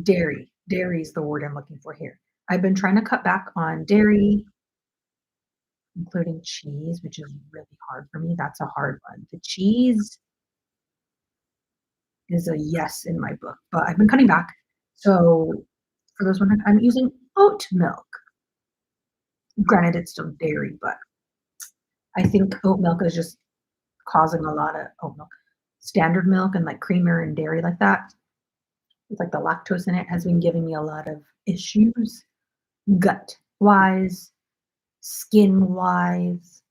dairy. Dairy is the word I'm looking for here. I've been trying to cut back on dairy, including cheese, which is really hard for me. That's a hard one. The cheese is a yes in my book, but I've been cutting back. So for those wondering, I'm using oat milk. Granted, it's still dairy, but I think oat milk is just causing a lot of oat milk. Standard milk and like creamer and dairy like that, with like the lactose in it, has been giving me a lot of issues, gut wise, skin wise.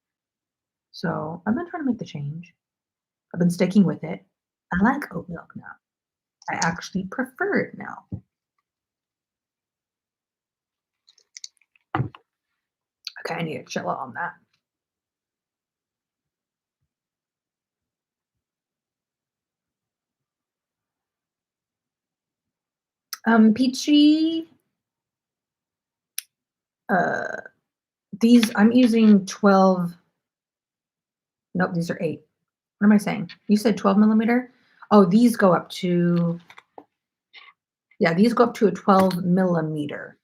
So I've been trying to make the change. I've been sticking with it. I like oat milk now. I actually prefer it now. Okay, I need to chill out on that. Peachy, uh, these I'm using 12. Nope, these are 8. What am I saying? You said 12 millimeter? Oh, these go up to, yeah, these go up to a 12 millimeter.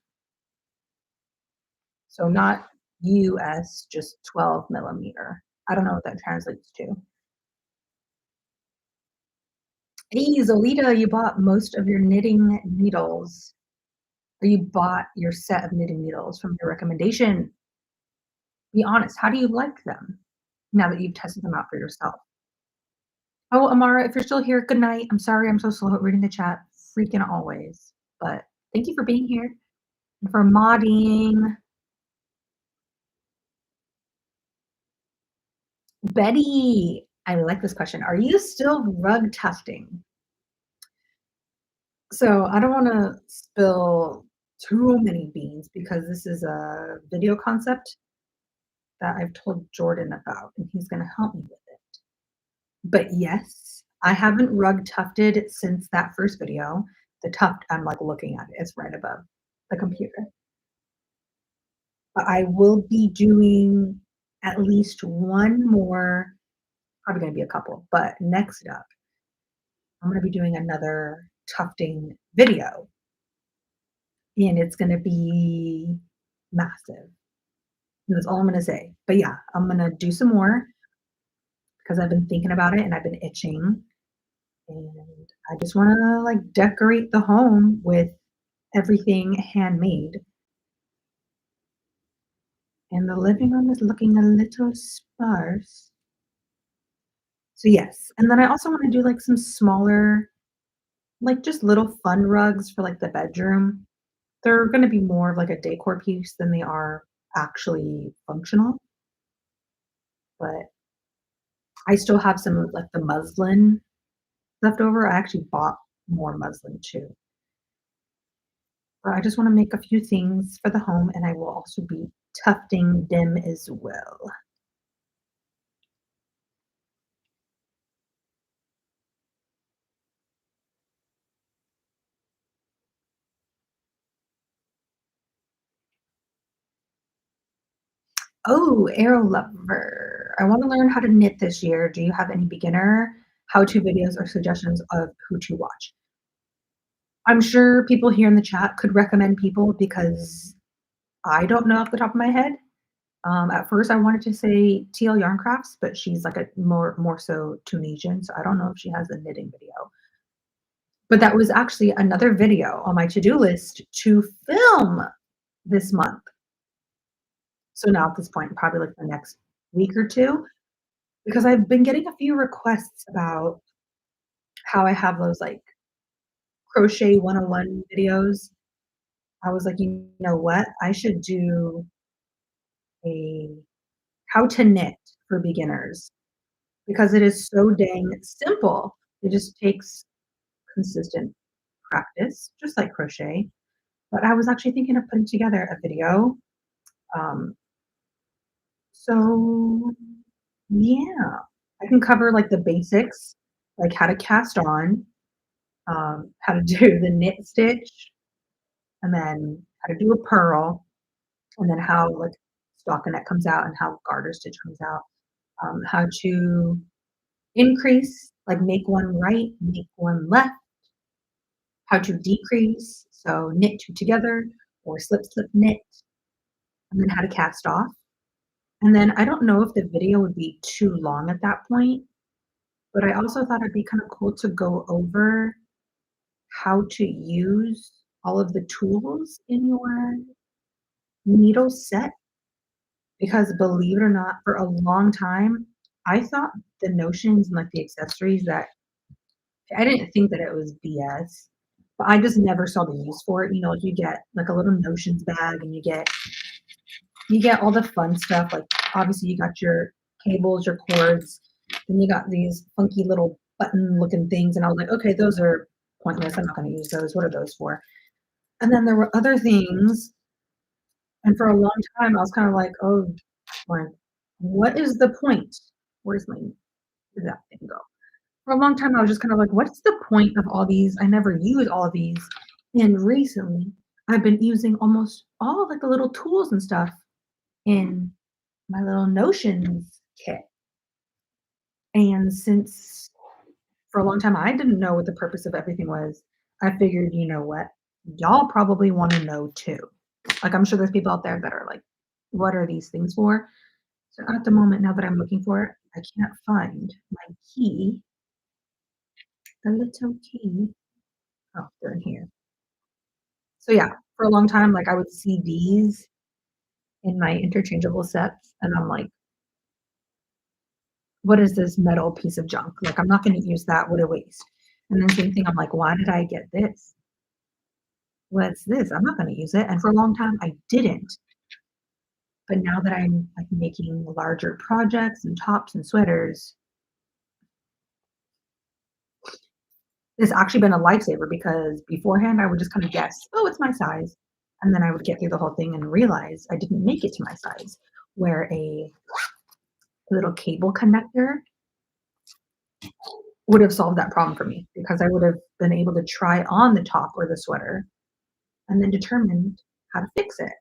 So not US, just 12 millimeter. I don't know what that translates to. Hey, Zolita, you bought most of your knitting needles, or you bought your set of knitting needles from your recommendation. Be honest, how do you like them now that you've tested them out for yourself? Oh, Amara, if you're still here, good night. I'm sorry I'm so slow at reading the chat, freaking always. But thank you for being here and for modding. Betty, I like this question. Are you still rug tufting? So I don't want to spill too many beans because this is a video concept that I've told Jordan about, and he's going to help me with it. But yes, I haven't rug tufted since that first video. The tuft, I'm like looking at it, it's right above the computer. But I will be doing at least one more, probably going to be a couple, but next up, I'm going to be doing another tufting video, and it's going to be massive. That's all I'm going to say. But yeah, I'm going to do some more because I've been thinking about it and I've been itching. And I just want to like decorate the home with everything handmade. And the living room is looking a little sparse. So yes. And then I also want to do like some smaller, like just little fun rugs for like the bedroom. They're going to be more of like a decor piece than they are actually functional. But I still have some of like the muslin left over. I actually bought more muslin too. But I just want to make a few things for the home, and I will also be tufting them as well. Oh, Arrow Lover. I want to learn how to knit this year. Do you have any beginner how-to videos or suggestions of who to watch? I'm sure people here in the chat could recommend people because I don't know off the top of my head. At first, I wanted to say TL Yarn Crafts, but she's like a more so Tunisian, so I don't know if she has a knitting video. But that was actually another video on my to-do list to film this month. So now at this point, probably like the next week or two, because I've been getting a few requests about how I have those like crochet 101 videos. I was like, you know what? I should do a how to knit for beginners because it is so dang simple. It just takes consistent practice, just like crochet. But I was actually thinking of putting together a video. Um, so yeah, I can cover like the basics, like how to cast on, how to do the knit stitch, and then how to do a purl, and then how like stockinette comes out and how garter stitch comes out, how to increase, like make one right, make one left, how to decrease, so knit two together or slip, slip, knit, and then how to cast off. And then I don't know if the video would be too long at that point, but I also thought it'd be kind of cool to go over how to use all of the tools in your needle set because believe it or not, for a long time, I thought the notions and like the accessories that I didn't think that it was BS, but I just never saw the use for it. You know, like you get like a little notions bag and you get all the fun stuff. Like obviously you got your cables, your cords, then you got these funky little button looking things. And I was like, okay, those are pointless. I'm not going to use those. What are those for? And then there were other things. And for a long time, I was kind of like, oh, like, what is the point? Where's my, where'd that thing go? For a long time, I was just kind of like, what's the point of all these? I never use all of these. And recently, I've been using almost all of like the little tools and stuff in my little Notions kit. And since for a long time I didn't know what the purpose of everything was, I figured, you know what? Y'all probably want to know too. Like I'm sure there's people out there that are like, what are these things for? So at the moment, now that I'm looking for it, I can't find my key, the little key. Oh, they're in here. So yeah, for a long time, like I would see these in my interchangeable sets, and I'm like, what is this metal piece of junk? Like I'm not going to use that. What a waste. And then same thing, I'm like, why did I get this? What's this? I'm not going to use it. And for a long time, I didn't. But now that I'm like making larger projects and tops and sweaters, it's actually been a lifesaver because beforehand I would just kind of guess, oh, it's my size. And then I would get through the whole thing and realize I didn't make it to my size. Where a little cable connector would have solved that problem for me because I would have been able to try on the top or the sweater and then determined how to fix it.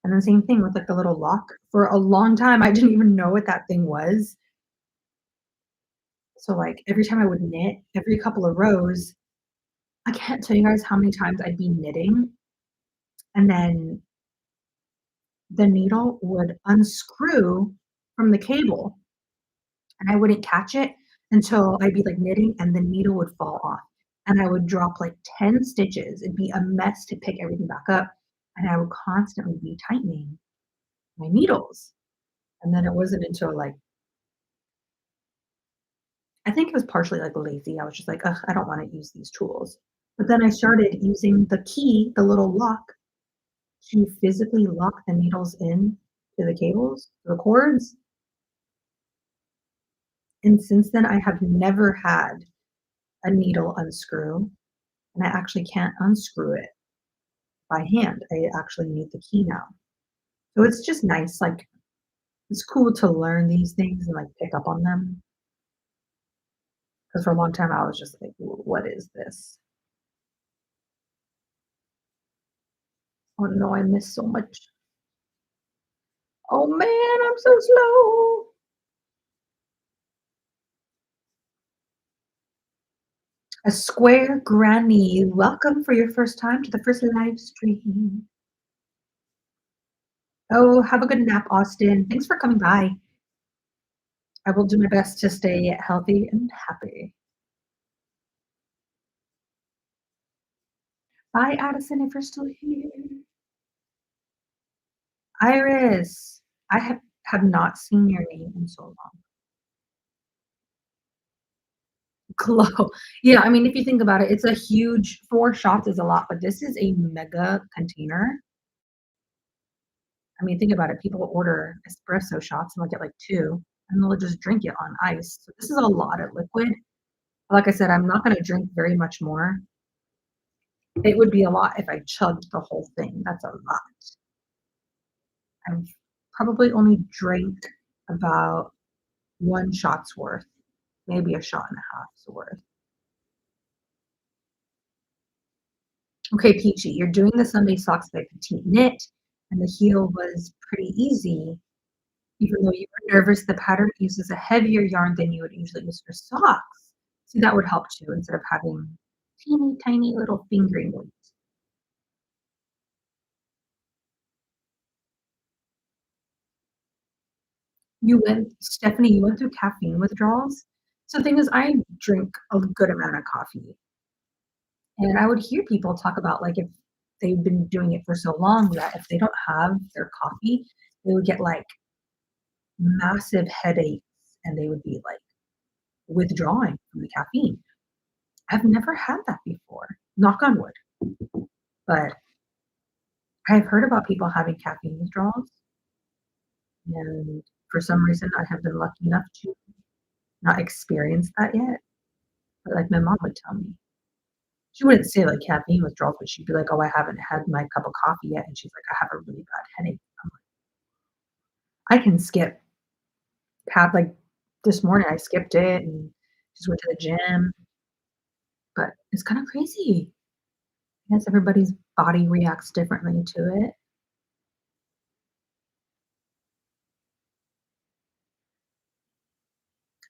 And the same thing with like the little lock. For a long time, I didn't even know what that thing was. So like every time I would knit, every couple of rows, I can't tell you guys how many times I'd be knitting and then the needle would unscrew from the cable and I wouldn't catch it until I'd be like knitting and the needle would fall off. And I would drop like 10 stitches. It'd be a mess to pick everything back up. And I would constantly be tightening my needles. And then it wasn't until like, I think it was partially like lazy. I was just like, ugh, I don't want to use these tools. But then I started using the key, the little lock, to physically lock the needles in to the cables, the cords. And since then, I have never had a needle unscrew, and I actually can't unscrew it by hand. I actually need the key now. So it's just nice. Like it's cool to learn these things and like pick up on them. Because for a long time I was just like, what is this? Oh no, I missed so much. Oh man, I'm so slow. A square granny. Welcome for your first time to the first live stream. Oh, have a good nap, Austin. Thanks for coming by. I will do my best to stay healthy and happy. Bye, Addison, if you're still here. Iris, I have not seen your name in so long. Glow. Yeah, I mean, if you think about it, it's a huge 4 shots is a lot, but this is a mega container. I mean, think about it. People order espresso shots and they'll get like 2, and they'll just drink it on ice. So this is a lot of liquid. Like I said, I'm not gonna drink very much more. It would be a lot if I chugged the whole thing. That's a lot. I've probably only drank about 1 shot's worth, maybe a shot and a half's worth. Okay, Peachy, you're doing the Sunday socks by Petite Knit, and the heel was pretty easy, even though you were nervous. The pattern uses a heavier yarn than you would usually use for socks. See, that would help too, instead of having teeny tiny little fingering weights. Stephanie, you went through caffeine withdrawals. So the thing is, I drink a good amount of coffee, and I would hear people talk about like if they've been doing it for so long that if they don't have their coffee, they would get like massive headaches and they would be like withdrawing from the caffeine. I've never had that before, knock on wood, but I've heard about people having caffeine withdrawals, and for some reason, I have been lucky enough to not experience that yet. But like my mom would tell me, she wouldn't say like caffeine withdrawals, but she'd be like, "Oh, I haven't had my cup of coffee yet," and she's like, "I have a really bad headache." I'm like, I can skip like this morning. I skipped it and just went to the gym, but it's kind of crazy. I guess everybody's body reacts differently to it.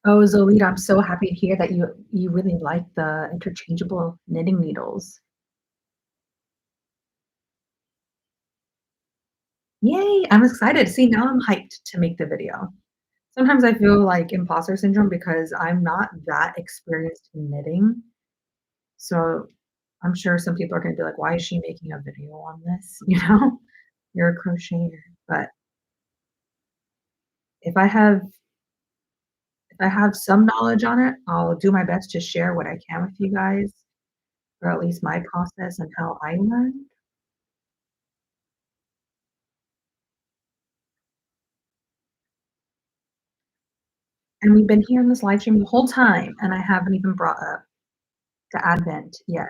Oh, Zolita, I'm so happy to hear that you really like the interchangeable knitting needles. Yay, I'm excited. See, now I'm hyped to make the video. Sometimes I feel like imposter syndrome because I'm not that experienced in knitting. So I'm sure some people are gonna be like, "Why is she making a video on this?" You know? You're a crocheter. But if I have if I have some knowledge on it, I'll do my best to share what I can with you guys, or at least my process and how I learned. And we've been here in this live stream the whole time, and I haven't even brought up the Advent yet.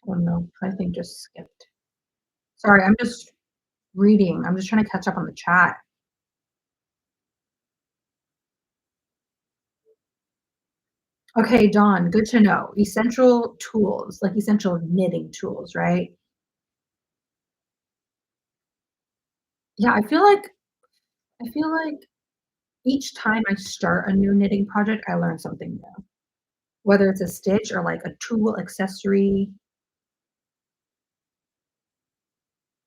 Oh, no, I think just skipped. Sorry, I'm just reading. I'm just trying to catch up on the chat. Okay, Dawn, good to know. Essential tools, like essential knitting tools, right? Yeah, I feel like each time I start a new knitting project, I learn something new. Whether it's a stitch or like a tool, accessory.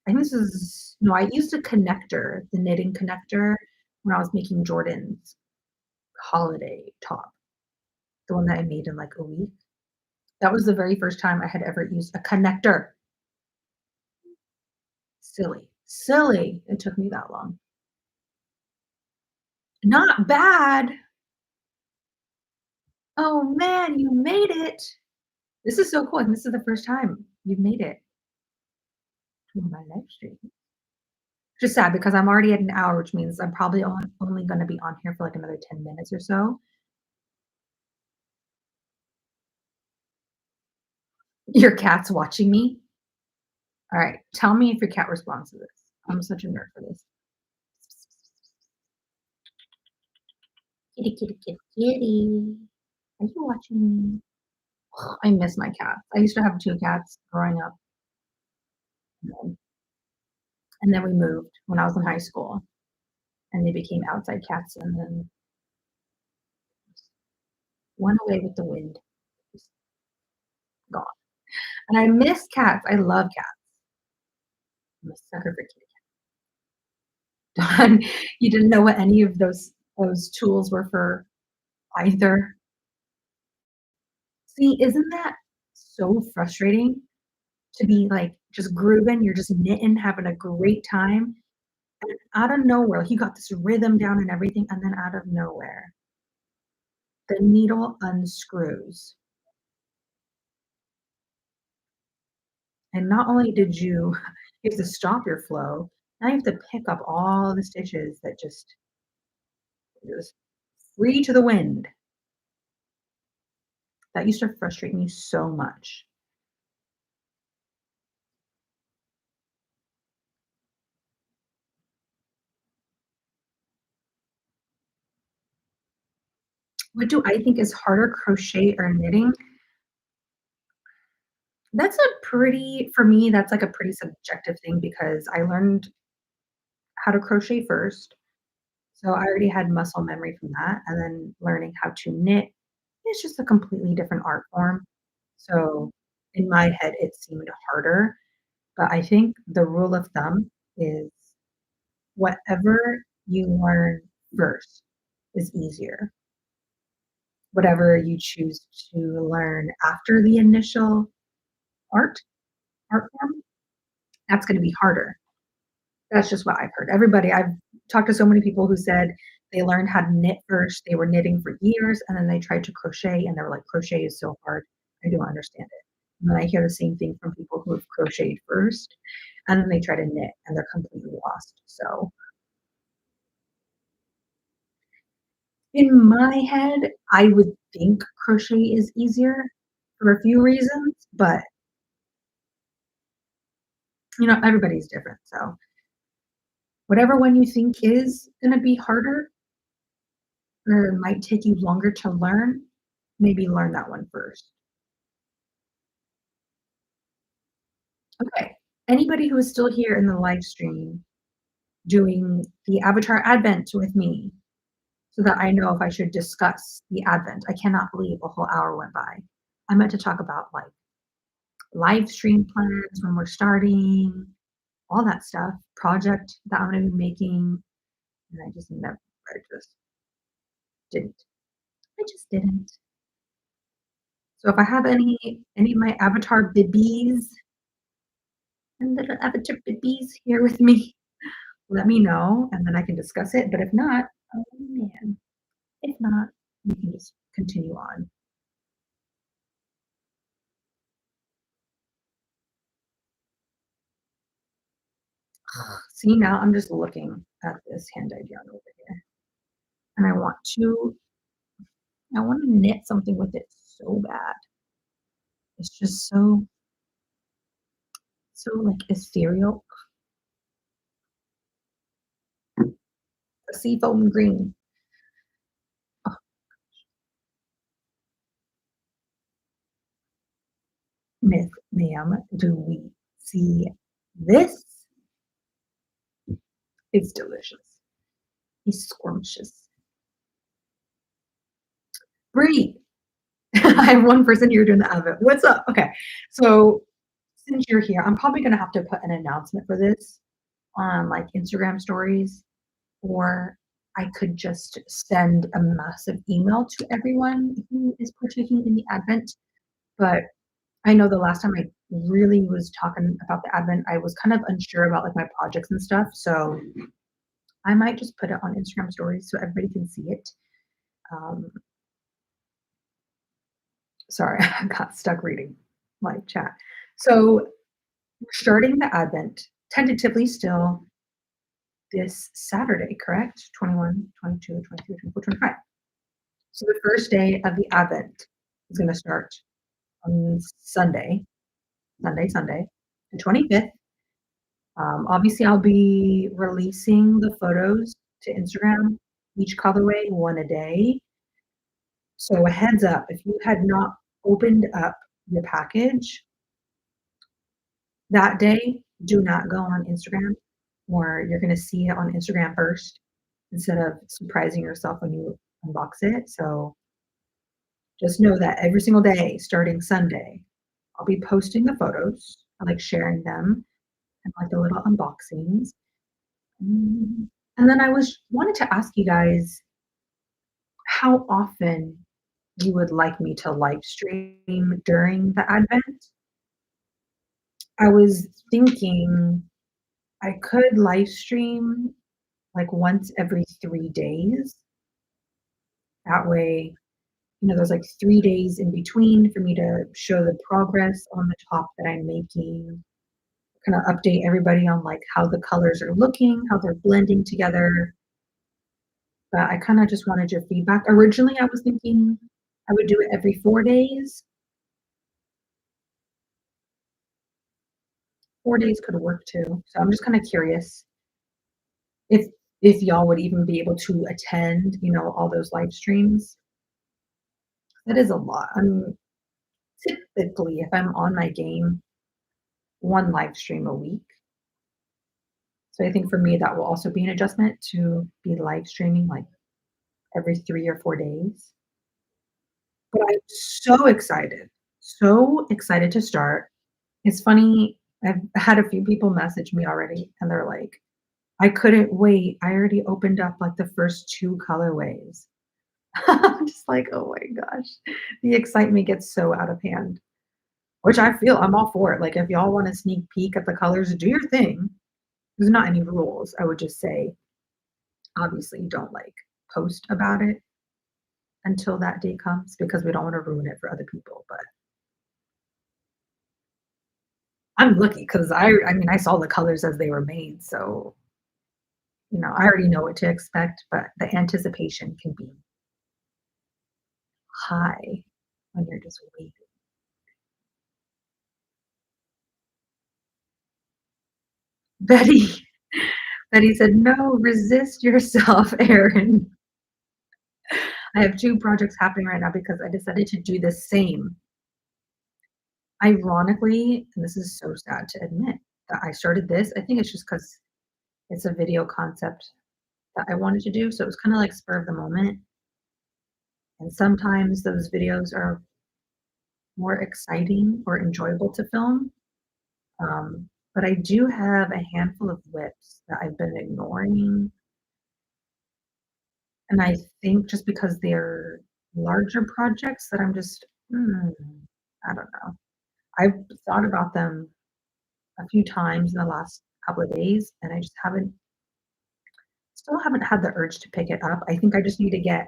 I think this is no, I used a connector, the knitting connector, when I was making Jordan's holiday top, the one that I made in like a week. That was the very first time I had ever used a connector. Silly, silly. It took me that long. Not bad. Oh man, you made it. This is so cool. And this is the first time you've made it to my live stream. Just sad because I'm already at an hour, which means I'm probably only going to be on here for like another 10 minutes or so. Your cat's watching me. All right. Tell me if your cat responds to this. I'm such a nerd for this. Kitty, kitty, kitty, kitty. Are you watching me? I miss my cats. I used to have two cats growing up, and then we moved when I was in high school, and they became outside cats, and then went away with the wind. Just gone. And I miss cats. I love cats. I'm a sucker for kitty cats. You didn't know what any of those tools were for either. See, isn't that so frustrating to be like just grooving? You're just knitting, having a great time, and out of nowhere, like you got this rhythm down and everything, and then out of nowhere, the needle unscrews. And not only did you have to stop your flow, now you have to pick up all the stitches that just free to the wind. That used to frustrate me so much. What do I think is harder, crochet or knitting? That's a pretty for me, that's like a pretty subjective thing because I learned how to crochet first. So I already had muscle memory from that, and then learning how to knit is just a completely different art form. So in my head, it seemed harder, but I think the rule of thumb is whatever you learn first is easier. Whatever you choose to learn after the initial art art form, that's gonna be harder. That's just what I've heard. I've talked to so many people who said they learned how to knit first, they were knitting for years, and then they tried to crochet, and they were like, "Crochet is so hard, I don't understand it." And then I hear the same thing from people who have crocheted first, and then they try to knit, and they're completely lost. So, in my head, I would think crochet is easier for a few reasons, but, everybody's different, so Whatever one you think is gonna be harder or might take you longer to learn, maybe learn that one first. Okay. Anybody who is still here in the live stream doing the Avatar Advent with me so that I know if I should discuss the Advent. I cannot believe a whole hour went by. I meant to talk about like live stream plans when we're starting, all that stuff, project that I'm gonna be making, and I just didn't. I just didn't. So if I have any of my Avatar bibbies and little Avatar bibbies here with me, let me know and then I can discuss it. But if not, oh man. If not, we can just continue on. See, now I'm just looking at this hand-dyed yarn over here, and I want to knit something with it so bad. It's just so like ethereal. A seafoam green. Oh, Miss ma'am, do we see this? It's delicious. It's scrumptious. Bree, I have one person here doing the oven. What's up? Okay, so since you're here, I'm probably gonna have to put an announcement for this on like Instagram stories, or I could just send a massive email to everyone who is partaking in the Advent. But I know the last time I really was talking about the Advent, I was kind of unsure about like my projects and stuff. So I might just put it on Instagram stories so everybody can see it. Um, sorry, I got stuck reading my chat. So we're starting the Advent tentatively still this Saturday, correct? 21, 22, 23, 24, 25. So the first day of the Advent is going to start on Sunday, the 25th. Obviously, I'll be releasing the photos to Instagram, each colorway, one a day. So a heads up, if you had not opened up your package that day, do not go on Instagram, or you're going to see it on Instagram first instead of surprising yourself when you unbox it. So just know that every single day starting Sunday, I'll be posting the photos. I like sharing them and like the little unboxings. And then I was wanted to ask you guys how often you would like me to live stream during the Advent. I was thinking I could live stream like once every 3 days. That way, there's like 3 days in between for me to show the progress on the top that I'm making, kind of update everybody on like how the colors are looking, how they're blending together. But I kind of just wanted your feedback. Originally, I was thinking I would do it every 4 days. 4 days could work too. So I'm just kind of curious if if y'all would even be able to attend, all those live streams. That is a lot. Typically, if I'm on my game, one live stream a week. So I think for me, that will also be an adjustment to be live streaming like every 3 or 4 days. But I'm so excited to start. It's funny, I've had a few people message me already, and they're like, "I couldn't wait. I already opened up, like, the first 2 colorways." I'm just like, "Oh my gosh." The excitement gets so out of hand, which I feel I'm all for it. Like, if y'all want a sneak peek at the colors, do your thing. There's not any rules. I would just say, obviously, don't, like, post about it until that day comes because we don't wanna ruin it for other people, but I'm lucky because I mean, I saw the colors as they were made, so, I already know what to expect, but the anticipation can be high when you're just waiting. Betty And he said, "No, resist yourself, Erin." I have 2 projects happening right now because I decided to do the same. Ironically, and this is so sad to admit, that I started this, I think it's just because it's a video concept that I wanted to do, so it was kinda like spur of the moment, and sometimes those videos are more exciting or enjoyable to film. But I do have a handful of whips that I've been ignoring, and I think just because they're larger projects that I'm just, I don't know. I've thought about them a few times in the last couple of days, and I just still haven't had the urge to pick it up. I think I just need to get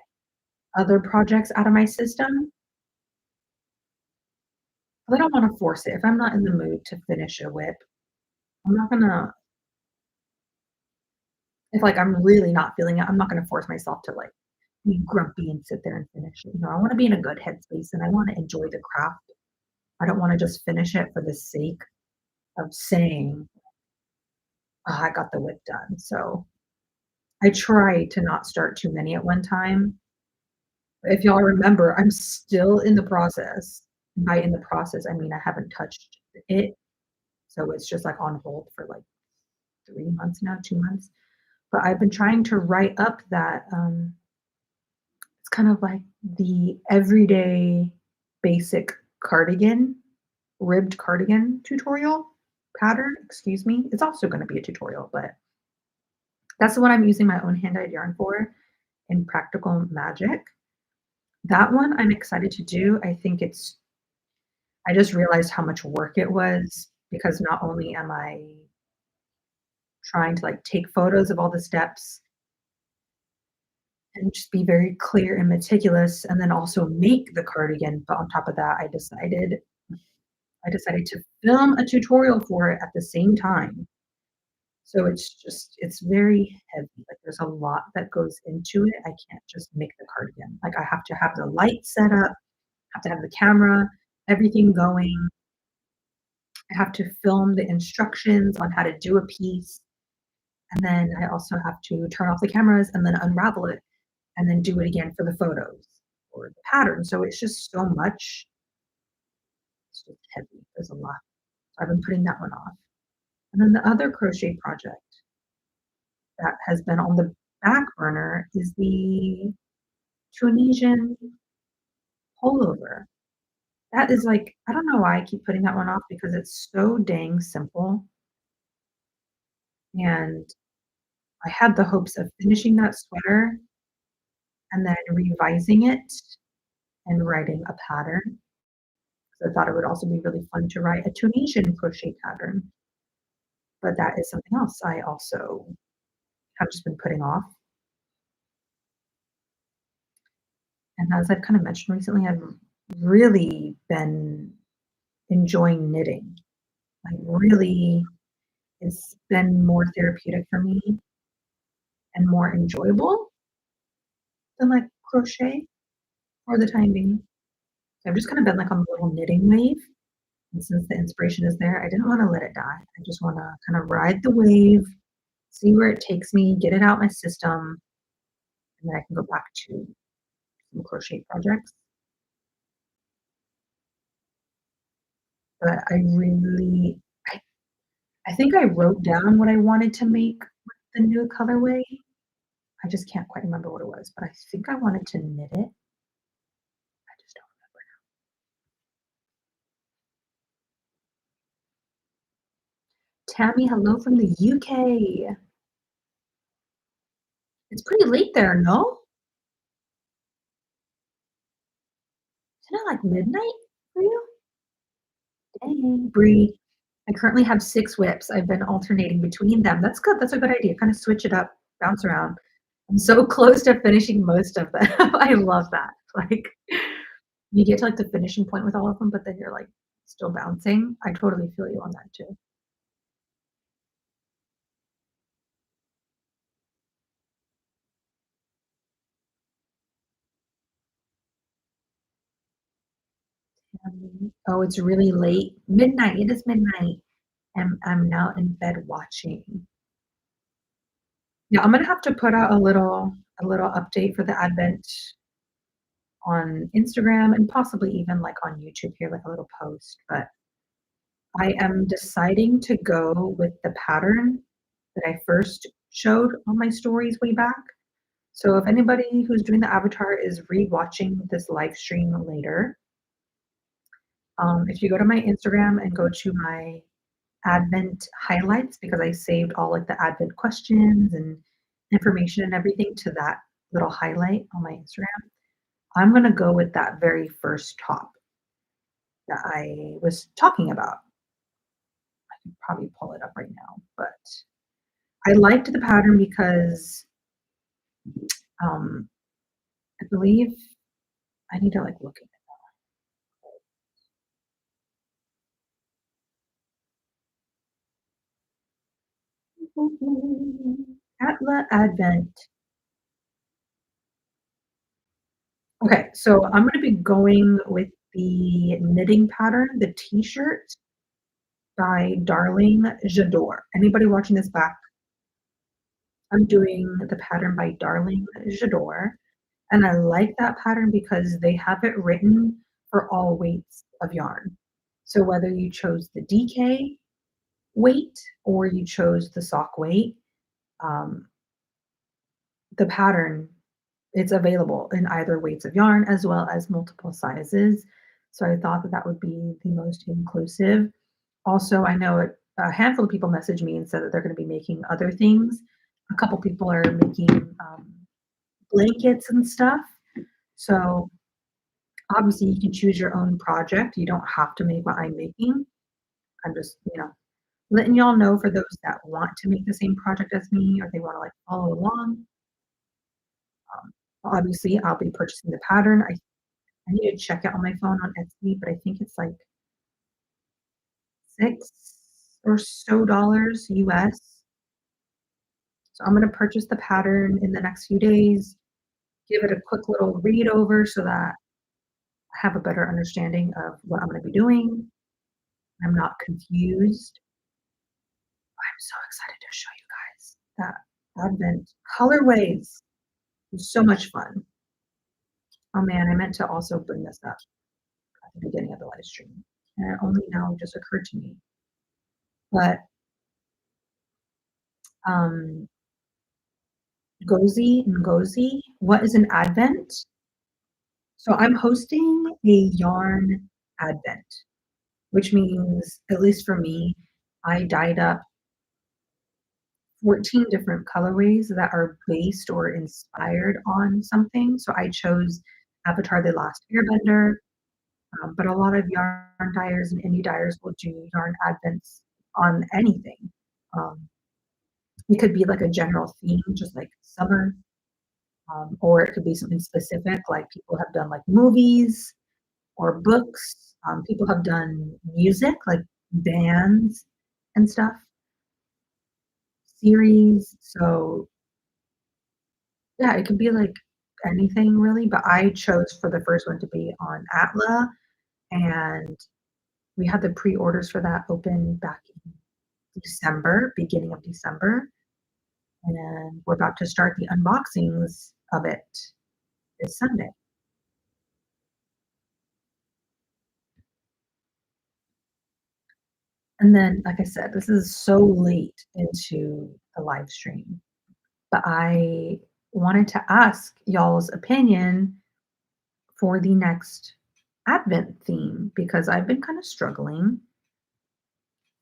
other projects out of my system, but I don't wanna force it. If I'm not in the mood to finish a whip, I'm not gonna if, like, I'm really not feeling it, I'm not gonna force myself to, like, be grumpy and sit there and finish it. I wanna be in a good headspace and I wanna enjoy the craft. I don't wanna just finish it for the sake of saying, "Oh, I got the whip done." So, I try to not start too many at one time. If y'all remember, I'm still in the process. By in the process, I mean I haven't touched it, so it's just, like, on hold for, like, 3 months now, 2 months. But I've been trying to write up that, it's kind of like the everyday basic cardigan, ribbed cardigan tutorial pattern, excuse me. It's also gonna be a tutorial, but that's the one I'm using my own hand-dyed yarn for in Practical Magic. That one I'm excited to do. I just realized how much work it was because not only am I trying to, like, take photos of all the steps and just be very clear and meticulous and then also make the cardigan, but on top of that, I decided to film a tutorial for it at the same time. So it's very heavy. Like there's a lot that goes into it. I can't just make the cardigan. Like I have to have the light set up, have to have the camera, everything going. I have to film the instructions on how to do a piece. And then I also have to turn off the cameras and then unravel it and then do it again for the photos or the pattern. So it's just so much. It's just heavy. There's a lot. So I've been putting that one off. And then the other crochet project that has been on the back burner is the Tunisian pullover. That is like, I don't know why I keep putting that one off because it's so dang simple. And I had the hopes of finishing that sweater and then revising it and writing a pattern. So I thought it would also be really fun to write a Tunisian crochet pattern. But that is something else I also have just been putting off. And as I've kind of mentioned recently, I've really been enjoying knitting. Like really, it's been more therapeutic for me and more enjoyable than like crochet for the time being. So I've just kind of been like on a little knitting wave. And since the inspiration is there, I didn't want to let it die. I just want to kind of ride the wave, see where it takes me, get it out my system, and then I can go back to some crochet projects. But I, I think I wrote down what I wanted to make with the new colorway. I just can't quite remember what it was, but I think I wanted to knit it. I just don't remember. Tammy, hello from the UK. It's pretty late there, no? Isn't it like midnight for you? Dang, Bree. I currently have 6 whips. I've been alternating between them. That's good. That's a good idea. Kind of switch it up, bounce around. I'm so close to finishing most of them. I love that. Like you get to like the finishing point with all of them, but then you're like still bouncing. I totally feel you on that too. Oh, it's really late. Midnight. It is midnight. And I'm now in bed watching. Yeah, I'm gonna have to put out a little update for the Advent on Instagram and possibly even, like, on YouTube here, like a little post, but I am deciding to go with the pattern that I first showed on my stories way back. So if anybody who's doing the avatar is rewatching this live stream later, if you go to my Instagram and go to my Advent highlights, because I saved all like the Advent questions and information and everything to that little highlight on my Instagram, I'm gonna go with that very first top that I was talking about. I could probably pull it up right now, but I liked the pattern because um, I believe I need to like look at it. Atla Advent. Okay, so I'm gonna be going with the knitting pattern, the T-shirt by Darling J'adore. Anybody watching this back, I'm doing the pattern by Darling J'adore, and I like that pattern because they have it written for all weights of yarn. So whether you chose the DK weight or you chose the sock weight, um, the pattern it's available in either weights of yarn as well as multiple sizes. So I thought that that would be the most inclusive. Also, I know a handful of people messaged me and said that they're going to be making other things. A couple people are making blankets and stuff. So obviously, you can choose your own project. You don't have to make what I'm making. I'm just, letting y'all know for those that want to make the same project as me or they want to like follow along. Um, obviously, I'll be purchasing the pattern. I need to check it on my phone on Etsy, but I think it's like 6 or so dollars US. So I'm gonna purchase the pattern in the next few days, give it a quick little read over so that I have a better understanding of what I'm gonna be doing. I'm not confused. I'm so excited to show you guys that Advent colorways. It was so much fun. Oh man, I meant to also bring this up at the beginning of the live stream, and it only now just occurred to me. But um, Ngozi, what is an Advent? So I'm hosting a yarn Advent, which means, at least for me, I dyed up 14 different colorways that are based or inspired on something. So I chose Avatar: The Last Airbender, but a lot of yarn dyers and indie dyers will do yarn Advents on anything. Um, it could be like a general theme, just like summer, or it could be something specific, like people have done like movies or books. People have done music, like bands and stuff, series. So yeah, it could be like anything really. But I chose for the first one to be on Atla, and we had the pre-orders for that open back in December, beginning of December, and we're about to start the unboxings of it this Sunday. And then, like I said, this is so late into the live stream, but I wanted to ask y'all's opinion for the next Advent theme because I've been kind of struggling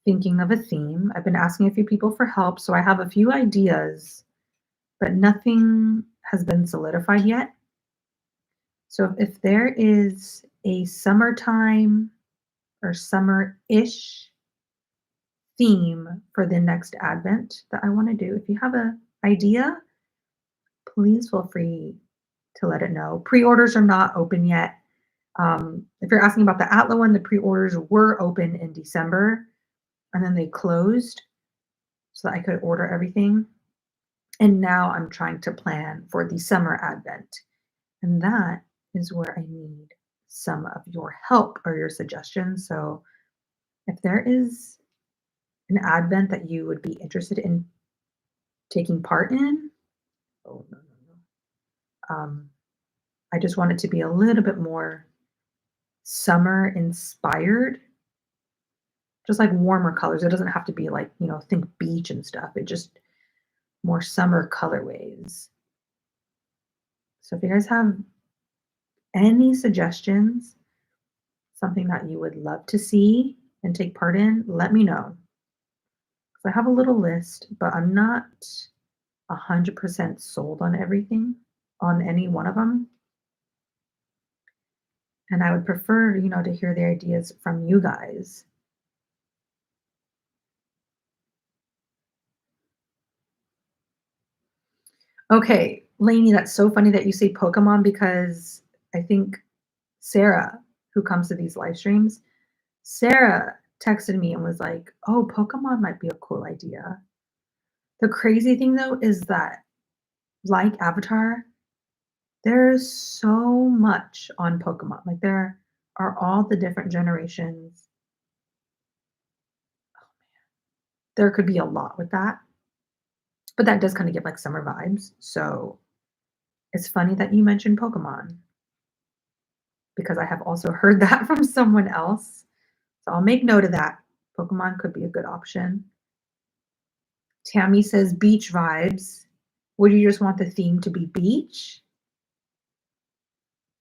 thinking of a theme. I've been asking a few people for help, so I have a few ideas, but nothing has been solidified yet. So if there is a summertime or summer-ish theme for the next Advent that I want to do, if you have an idea, please feel free to let it know. Pre-orders are not open yet. If you're asking about the Atla one, the pre-orders were open in December and then they closed so that I could order everything. And now I'm trying to plan for the summer Advent. And that is where I need some of your help or your suggestions. So if there is an Advent that you would be interested in taking part in. Oh, no, no, no. I just want it to be a little bit more summer inspired, just like warmer colors. It doesn't have to be like, think beach and stuff. It just more summer colorways. So if you guys have any suggestions, something that you would love to see and take part in, let me know. 'Cause I have a little list, but I'm not 100% sold on everything, on any one of them. And I would prefer, to hear the ideas from you guys. Okay, Lainey, that's so funny that you say Pokemon because I think Sarah, who comes to these live streams, Sarah texted me and was like, "Oh, Pokemon might be a cool idea." The crazy thing though is that, like Avatar, there's so much on Pokemon. Like there are all the different generations. There could be a lot with that, but that does kind of give like summer vibes. So it's funny that you mentioned Pokemon because I have also heard that from someone else. So I'll make note of that. Pokemon could be a good option. Tammy says beach vibes. Would you just want the theme to be beach?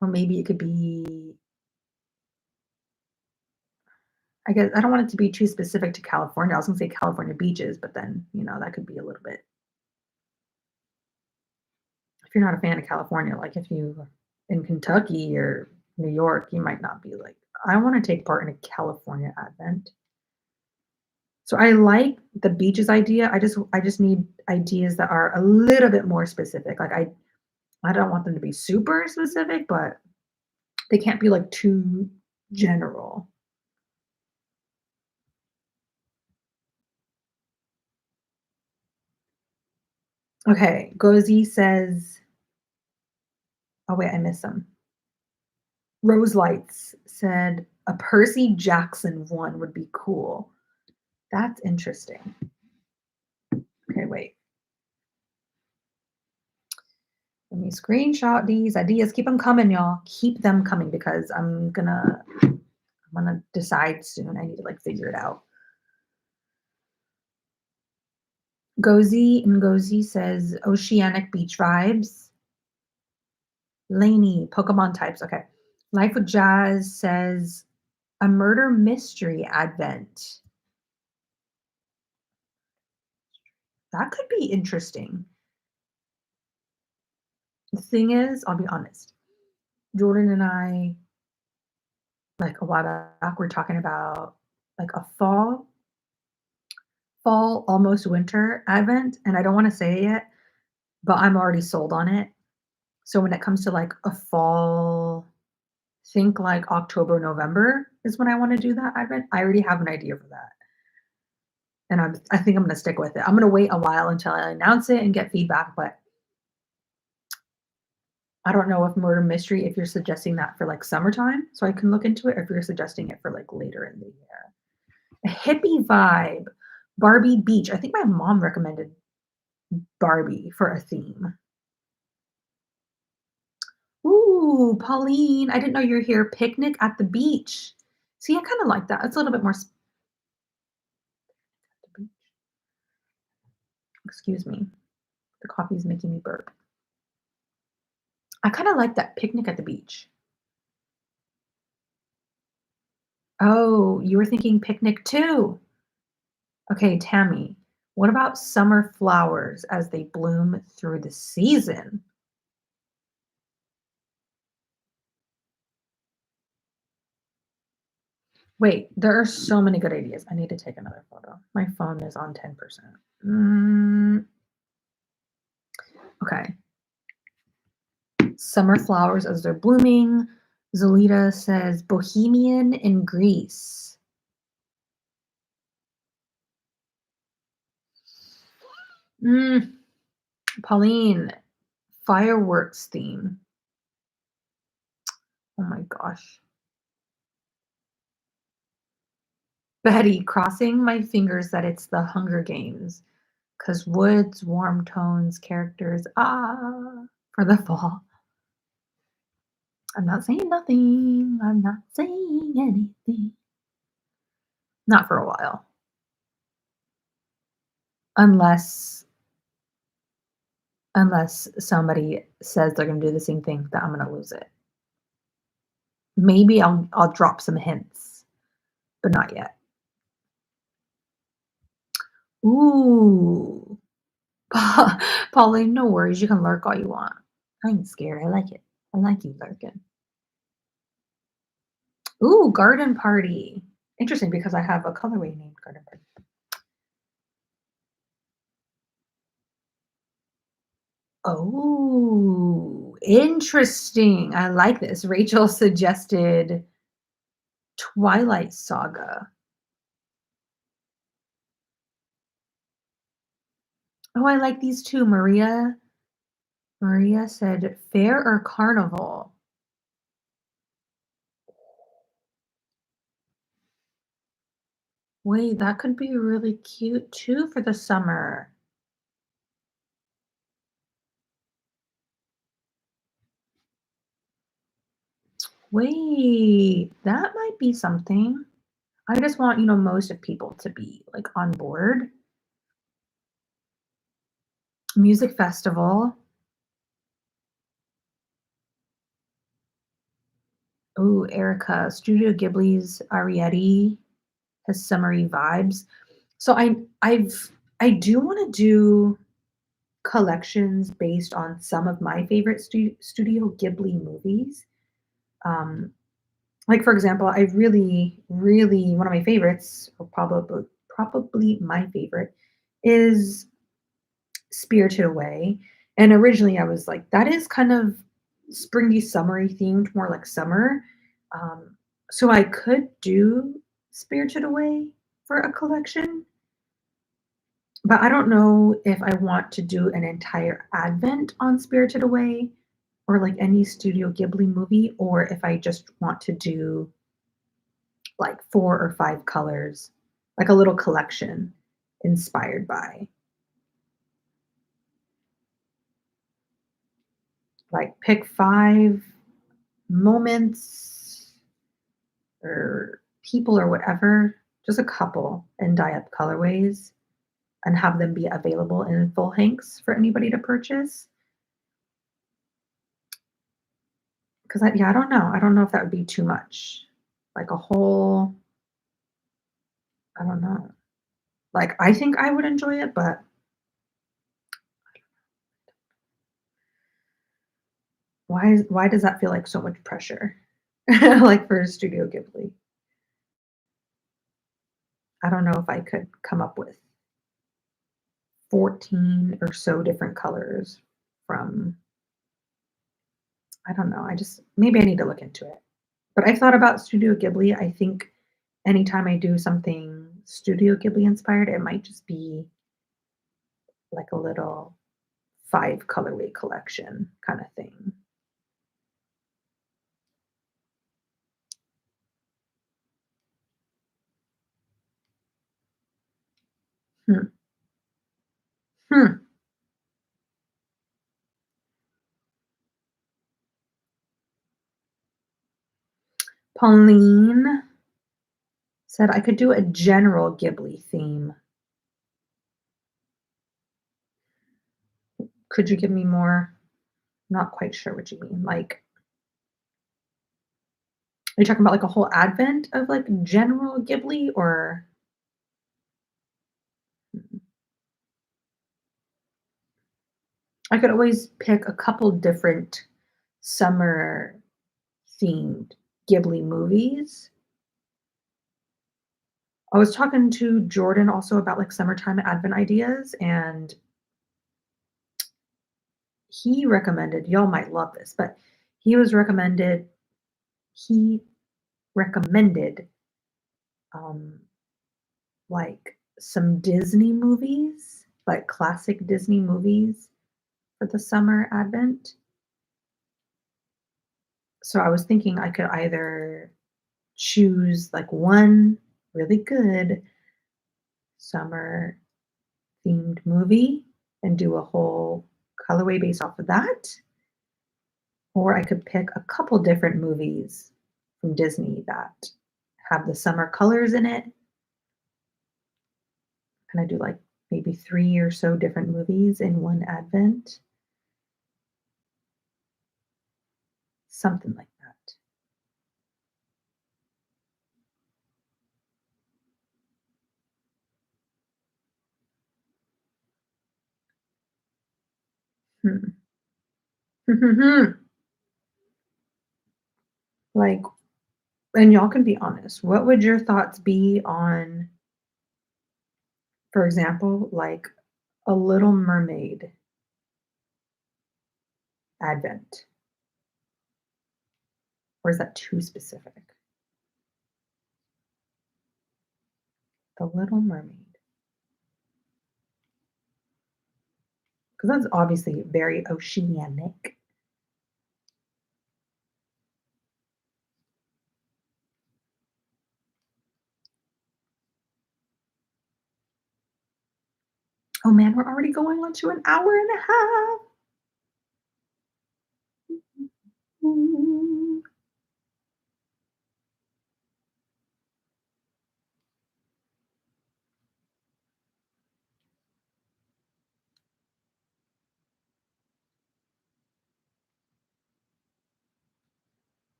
Or maybe it could be, I guess, I don't want it to be too specific to California. I was going to say California beaches, but then, that could be a little bit, if you're not a fan of California, like if you in Kentucky or New York, you might not be like, I want to take part in a California advent. So I like the beaches idea. I just need ideas that are a little bit more specific. Like I don't want them to be super specific, but they can't be like too general. Okay, Gozi says, oh wait, I missed some. Rose Lights said a Percy Jackson one would be cool. That's interesting. Okay, wait. Let me screenshot these ideas. Keep them coming, y'all. Keep them coming because I'm gonna decide soon. I need to like figure it out. Gozi says oceanic beach vibes. Laney, Pokemon types. Okay. Life with Jazz says a murder mystery advent. That could be interesting. The thing is, I'll be honest. Jordan and I, like a while back, we're talking about like a fall, almost winter advent. And I don't want to say it yet, but I'm already sold on it. So when it comes to like a fall, think like October, November is when I want to do that advent. I already have an idea for that. And I think I'm gonna stick with it. I'm gonna wait a while until I announce it and get feedback, but I don't know if murder mystery, if you're suggesting that for like summertime, so I can look into it, or if you're suggesting it for like later in the year. A hippie vibe, Barbie Beach. I think my mom recommended Barbie for a theme. Ooh, Pauline, I didn't know you're here. Picnic at the beach. See, I kind of like that. It's a little bit more. Excuse me. The coffee is making me burp. I kind of like that picnic at the beach. Oh, you were thinking picnic too. Okay, Tammy, what about summer flowers as they bloom through the season? Wait, there are so many good ideas. I need to take another photo. My phone is on 10%. Okay. Summer flowers as they're blooming. Zolita says Bohemian in Greece. Mm, Pauline, fireworks theme. Oh my gosh. Betty, crossing my fingers that it's the Hunger Games. 'Cause woods, warm tones, characters, for the fall. I'm not saying nothing. I'm not saying anything. Not for a while. Unless unless somebody says they're gonna do the same thing, that I'm gonna lose it. Maybe I'll drop some hints, but not yet. Ooh. Pauline, no worries. You can lurk all you want. I ain't scared. I like it. I like you lurking. Ooh, garden party. Interesting because I have a colorway named garden party. Oh, interesting. I like this. Rachel suggested Twilight Saga. Oh, I like these too. Maria said fair or carnival. Wait, that could be really cute too for the summer. Wait, that might be something. I just want, most of people to be like on board. Music festival. Oh, Erica, Studio Ghibli's Arietti has summery vibes. So I do want to do collections based on some of my favorite Studio Ghibli movies. Um, like for example, I really, really one of my favorites, or probably my favorite, is Spirited Away. And originally I was like, that is kind of springy, summery themed, more like summer. Um, so I could do Spirited Away for a collection, but I don't know if I want to do an entire advent on Spirited Away or like any Studio Ghibli movie, or if I just want to do like 4 or 5 colors, like a little collection inspired by. Like pick 5 moments or people or whatever, just a couple, and dye up colorways and have them be available in full hanks for anybody to purchase. Because yeah, I don't know. I don't know if that would be too much. Like a whole, I don't know. Like I think I would enjoy it, but why does that feel like so much pressure? Like for Studio Ghibli. I don't know if I could come up with 14 or so different colors from, I don't know. I just maybe I need to look into it. But I've thought about Studio Ghibli. I think anytime I do something Studio Ghibli inspired, it might just be like a little 5 colorway collection kind of thing. Hmm. Hmm. Pauline said I could do a general Ghibli theme. Could you give me more? Not quite sure what you mean. Like, are you talking about like a whole advent of like general Ghibli or I could always pick a couple different summer themed Ghibli movies. I was talking to Jordan also about like summertime advent ideas, and he recommended, y'all might love this, but he was recommended, he recommended um like some Disney movies, like classic Disney movies for the summer advent. So I was thinking I could either choose like one really good summer themed movie and do a whole colorway based off of that. Or I could pick a couple different movies from Disney that have the summer colors in it. Can I do like maybe 3 or so different movies in one advent? Something like that. Hmm. Like, and y'all can be honest, what would your thoughts be on, for example, like a Little Mermaid advent? Or is that too specific? The Little Mermaid. Because that's obviously very oceanic. Oh man, we're already going on to an hour and a half. Ooh.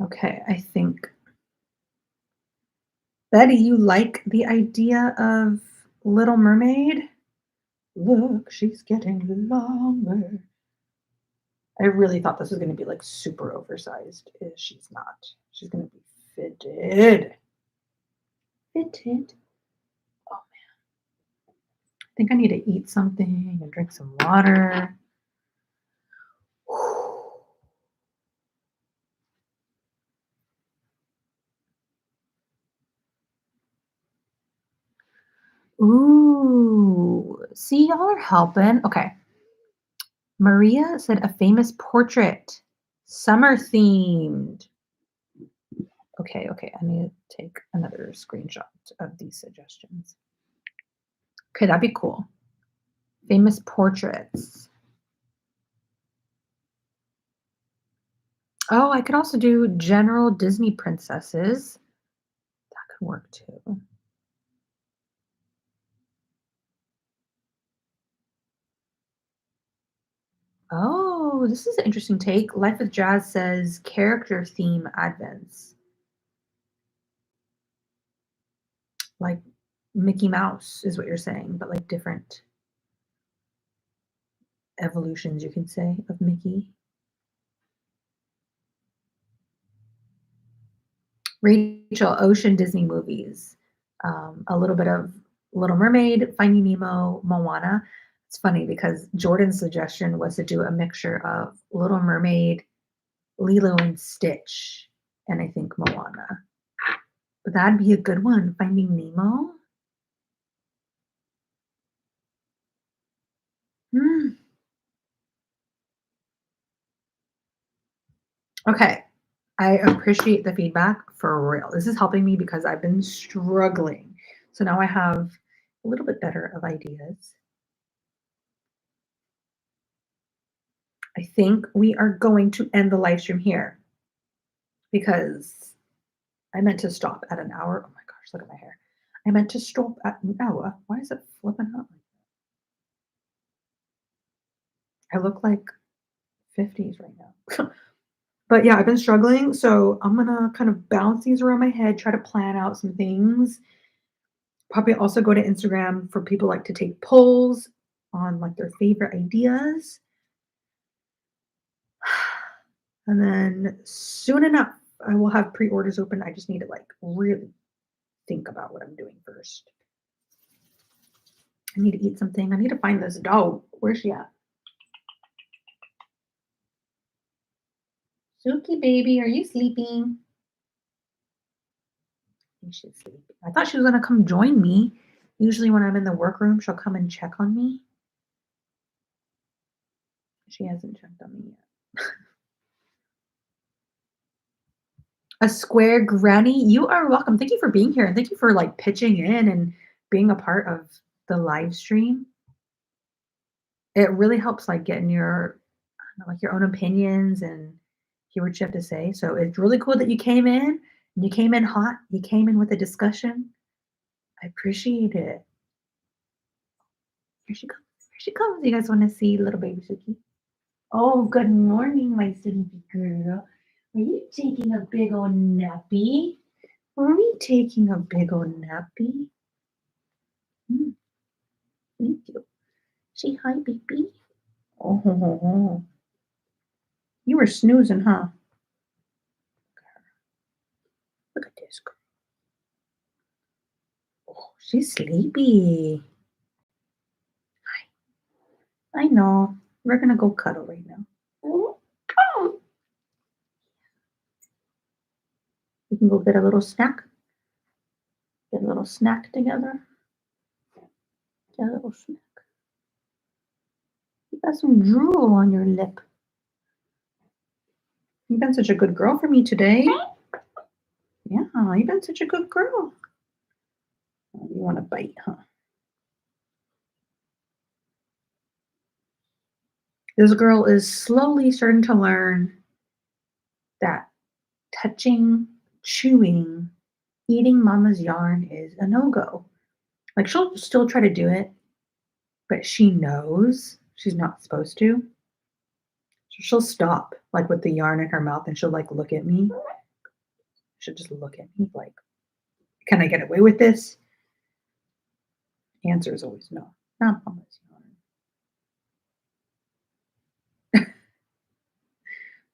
Okay, I think Betty, you like the idea of Little Mermaid? Look, she's getting longer. I really thought this was going to be like super oversized. She's not. She's going to be fitted. Fitted. Oh, I think I need to eat something and drink some water. Ooh, see, y'all are helping. Okay. Maria said a famous portrait, summer themed. Okay, okay. I need to take another screenshot of these suggestions. Okay, that'd be cool. Famous portraits. Oh, I could also do general Disney princesses. That could work too. Oh, this is an interesting take. Life with Jazz says character theme advents, like Mickey Mouse is what you're saying, but like different evolutions, you can say, of Mickey. Rachel, ocean Disney movies. A little bit of Little Mermaid, Finding Nemo, Moana. It's funny because Jordan's suggestion was to do a mixture of Little Mermaid, Lilo and Stitch, and I think Moana. But that'd be a good one. Finding Nemo. Hmm. Okay. I appreciate the feedback for real. This is helping me because I've been struggling. So now I have a little bit better of ideas. I think we are going to end the live stream here because I meant to stop at an hour. Oh my gosh, look at my hair. I meant to stop at an hour. Why is it flipping up? I look like 50s right now. But yeah, I've been struggling. So I'm going to kind of bounce these around my head, try to plan out some things. Probably also go to Instagram for people like to take polls on like their favorite ideas. And then soon enough, I will have pre-orders open. I just need to like really think about what I'm doing first. I need to eat something. I need to find this dog. Where's she at? Suki baby, are you sleeping? I think she's sleeping. I thought she was gonna come join me. Usually when I'm in the workroom, she'll come and check on me. She hasn't checked on me yet. A square granny, you are welcome. Thank you for being here and thank you for like pitching in and being a part of the live stream, it really helps, like, get in your I don't know, like, your own opinions and hear what you have to say, so it's really cool that you came in, and you came in hot, you came in with a discussion. I appreciate it. Here she comes, here she comes. You guys wanna see little baby Suki? Oh, good morning, my sleepy girl. Are you taking a big old nappy? Are we taking a big old nappy? Mm, thank you. Say hi, baby. Oh, you were snoozing, huh? Look at this girl. Oh, she's sleepy. I know. We're gonna go cuddle right now. Oh, oh. We can go get a little snack. Get a little snack together. Get a little snack. You got some drool on your lip. You've been such a good girl for me today. Yeah, you've been such a good girl. Oh, you want to bite, huh? This girl is slowly starting to learn that touching, chewing, eating mama's yarn is a no go. Like, she'll still try to do it, but she knows she's not supposed to. So she'll stop, like, with the yarn in her mouth, and she'll, like, look at me. She'll just look at me like, "Can I get away with this?" Answer is always no. Not mama's yarn.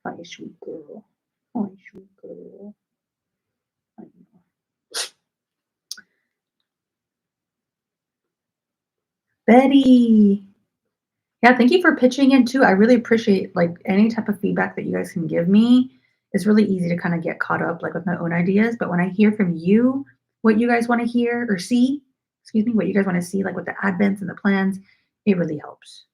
Hi, sweet girl. Hi, sweet girl. I know. Betty. Yeah, thank you for pitching in too. I really appreciate like any type of feedback that you guys can give me. It's really easy to kind of get caught up like with my own ideas, but when I hear from you what you guys want to hear or see, excuse me, what you guys want to see like with the advents and the plans, it really helps.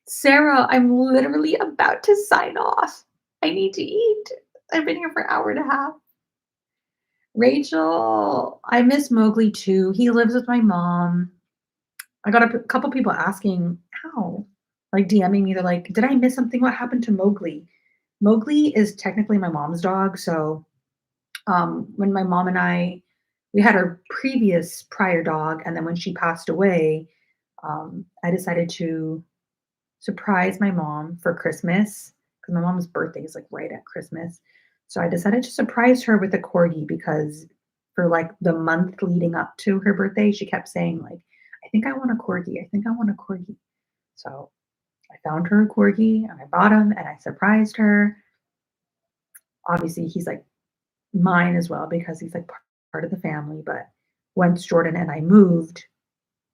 Sarah, I'm literally about to sign off. I need to eat. I've been here for an hour and a half. Rachel, I miss Mowgli too. He lives with my mom. I got a couple people asking, "How?" Like, DMing me, they're like, "Did I miss something? What happened to Mowgli?" Mowgli is technically my mom's dog, so, when my mom and we had our previous prior dog, and then when she passed away, I decided to surprise my mom for Christmas because my mom's birthday is, like, right at Christmas. So I decided to surprise her with a corgi because for, like, the month leading up to her birthday, she kept saying, like, "I think I want a corgi. I think I want a corgi." So I found her a corgi and I bought him and I surprised her. Obviously, he's, like, mine as well because he's, like, part of the family, but once Jordan and I moved,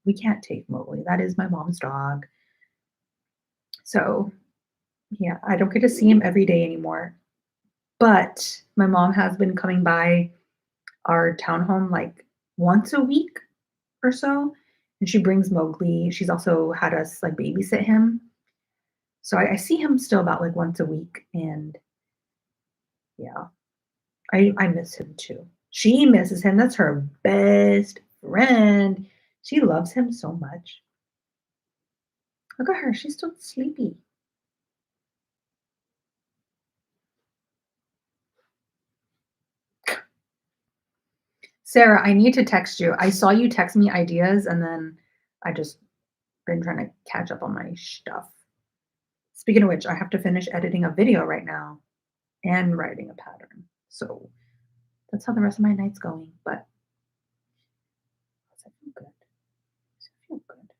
we can't take Mowgli. That is my mom's dog. So, yeah, I don't get to see him every day anymore. But my mom has been coming by our townhome like once a week or so, and she brings Mowgli. She's also had us like babysit him. So I see him still about like once a week. And yeah, I miss him too. She misses him. That's her best friend. She loves him so much. Look at her. She's still sleepy. Sarah, I need to text you. I saw you text me ideas and then I just been trying to catch up on my stuff. Speaking of which, I have to finish editing a video right now and writing a pattern. So that's how the rest of my night's going. But does that feel good? Does it feel good?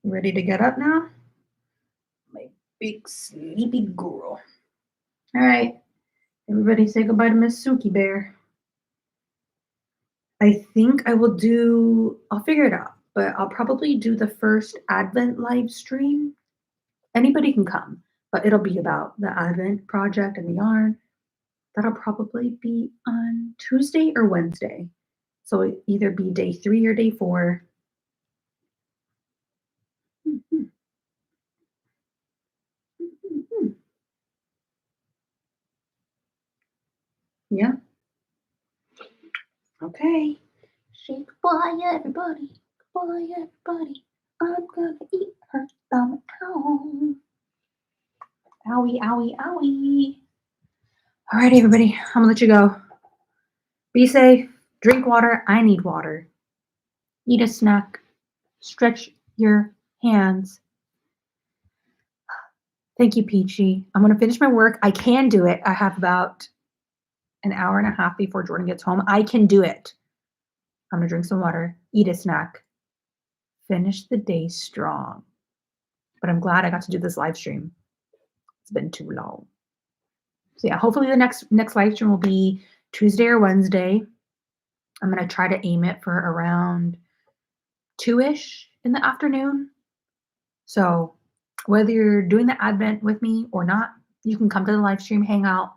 You ready to get up now? My big sleepy girl. All right. Everybody say goodbye to Miss Suki Bear. I think I will I'll figure it out, but I'll probably do the first Advent live stream. Anybody can come, but it'll be about the Advent project and the yarn. That'll probably be on Tuesday or Wednesday. So it either be day 3 or day 4. Mhm, mhm. Yeah. Okay. Shake boy, everybody. Boy, everybody. I'm gonna eat her thumb out. Owie, owie, owie. All right, everybody. I'm gonna let you go. Be safe. Drink water. I need water. Eat a snack. Stretch your hands. Thank you, Peachy. I'm gonna finish my work. I can do it. I have about an hour and a half before Jordan gets home. I can do it. I'm gonna drink some water, eat a snack, finish the day strong. But I'm glad I got to do this live stream. It's been too long. So yeah, hopefully the next live stream will be Tuesday or Wednesday. I'm gonna try to aim it for around 2-ish in the afternoon. So whether you're doing the Advent with me or not, you can come to the live stream, hang out.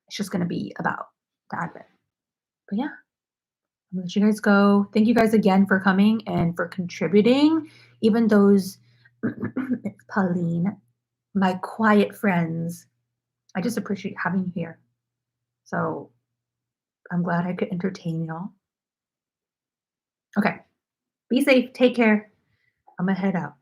It's just gonna be about the Advent. But yeah, I'm gonna let you guys go. Thank you guys again for coming and for contributing. Even those, it's Pauline, my quiet friends. I just appreciate having you here. So I'm glad I could entertain y'all. Okay. Be safe. Take care. I'm going to head out.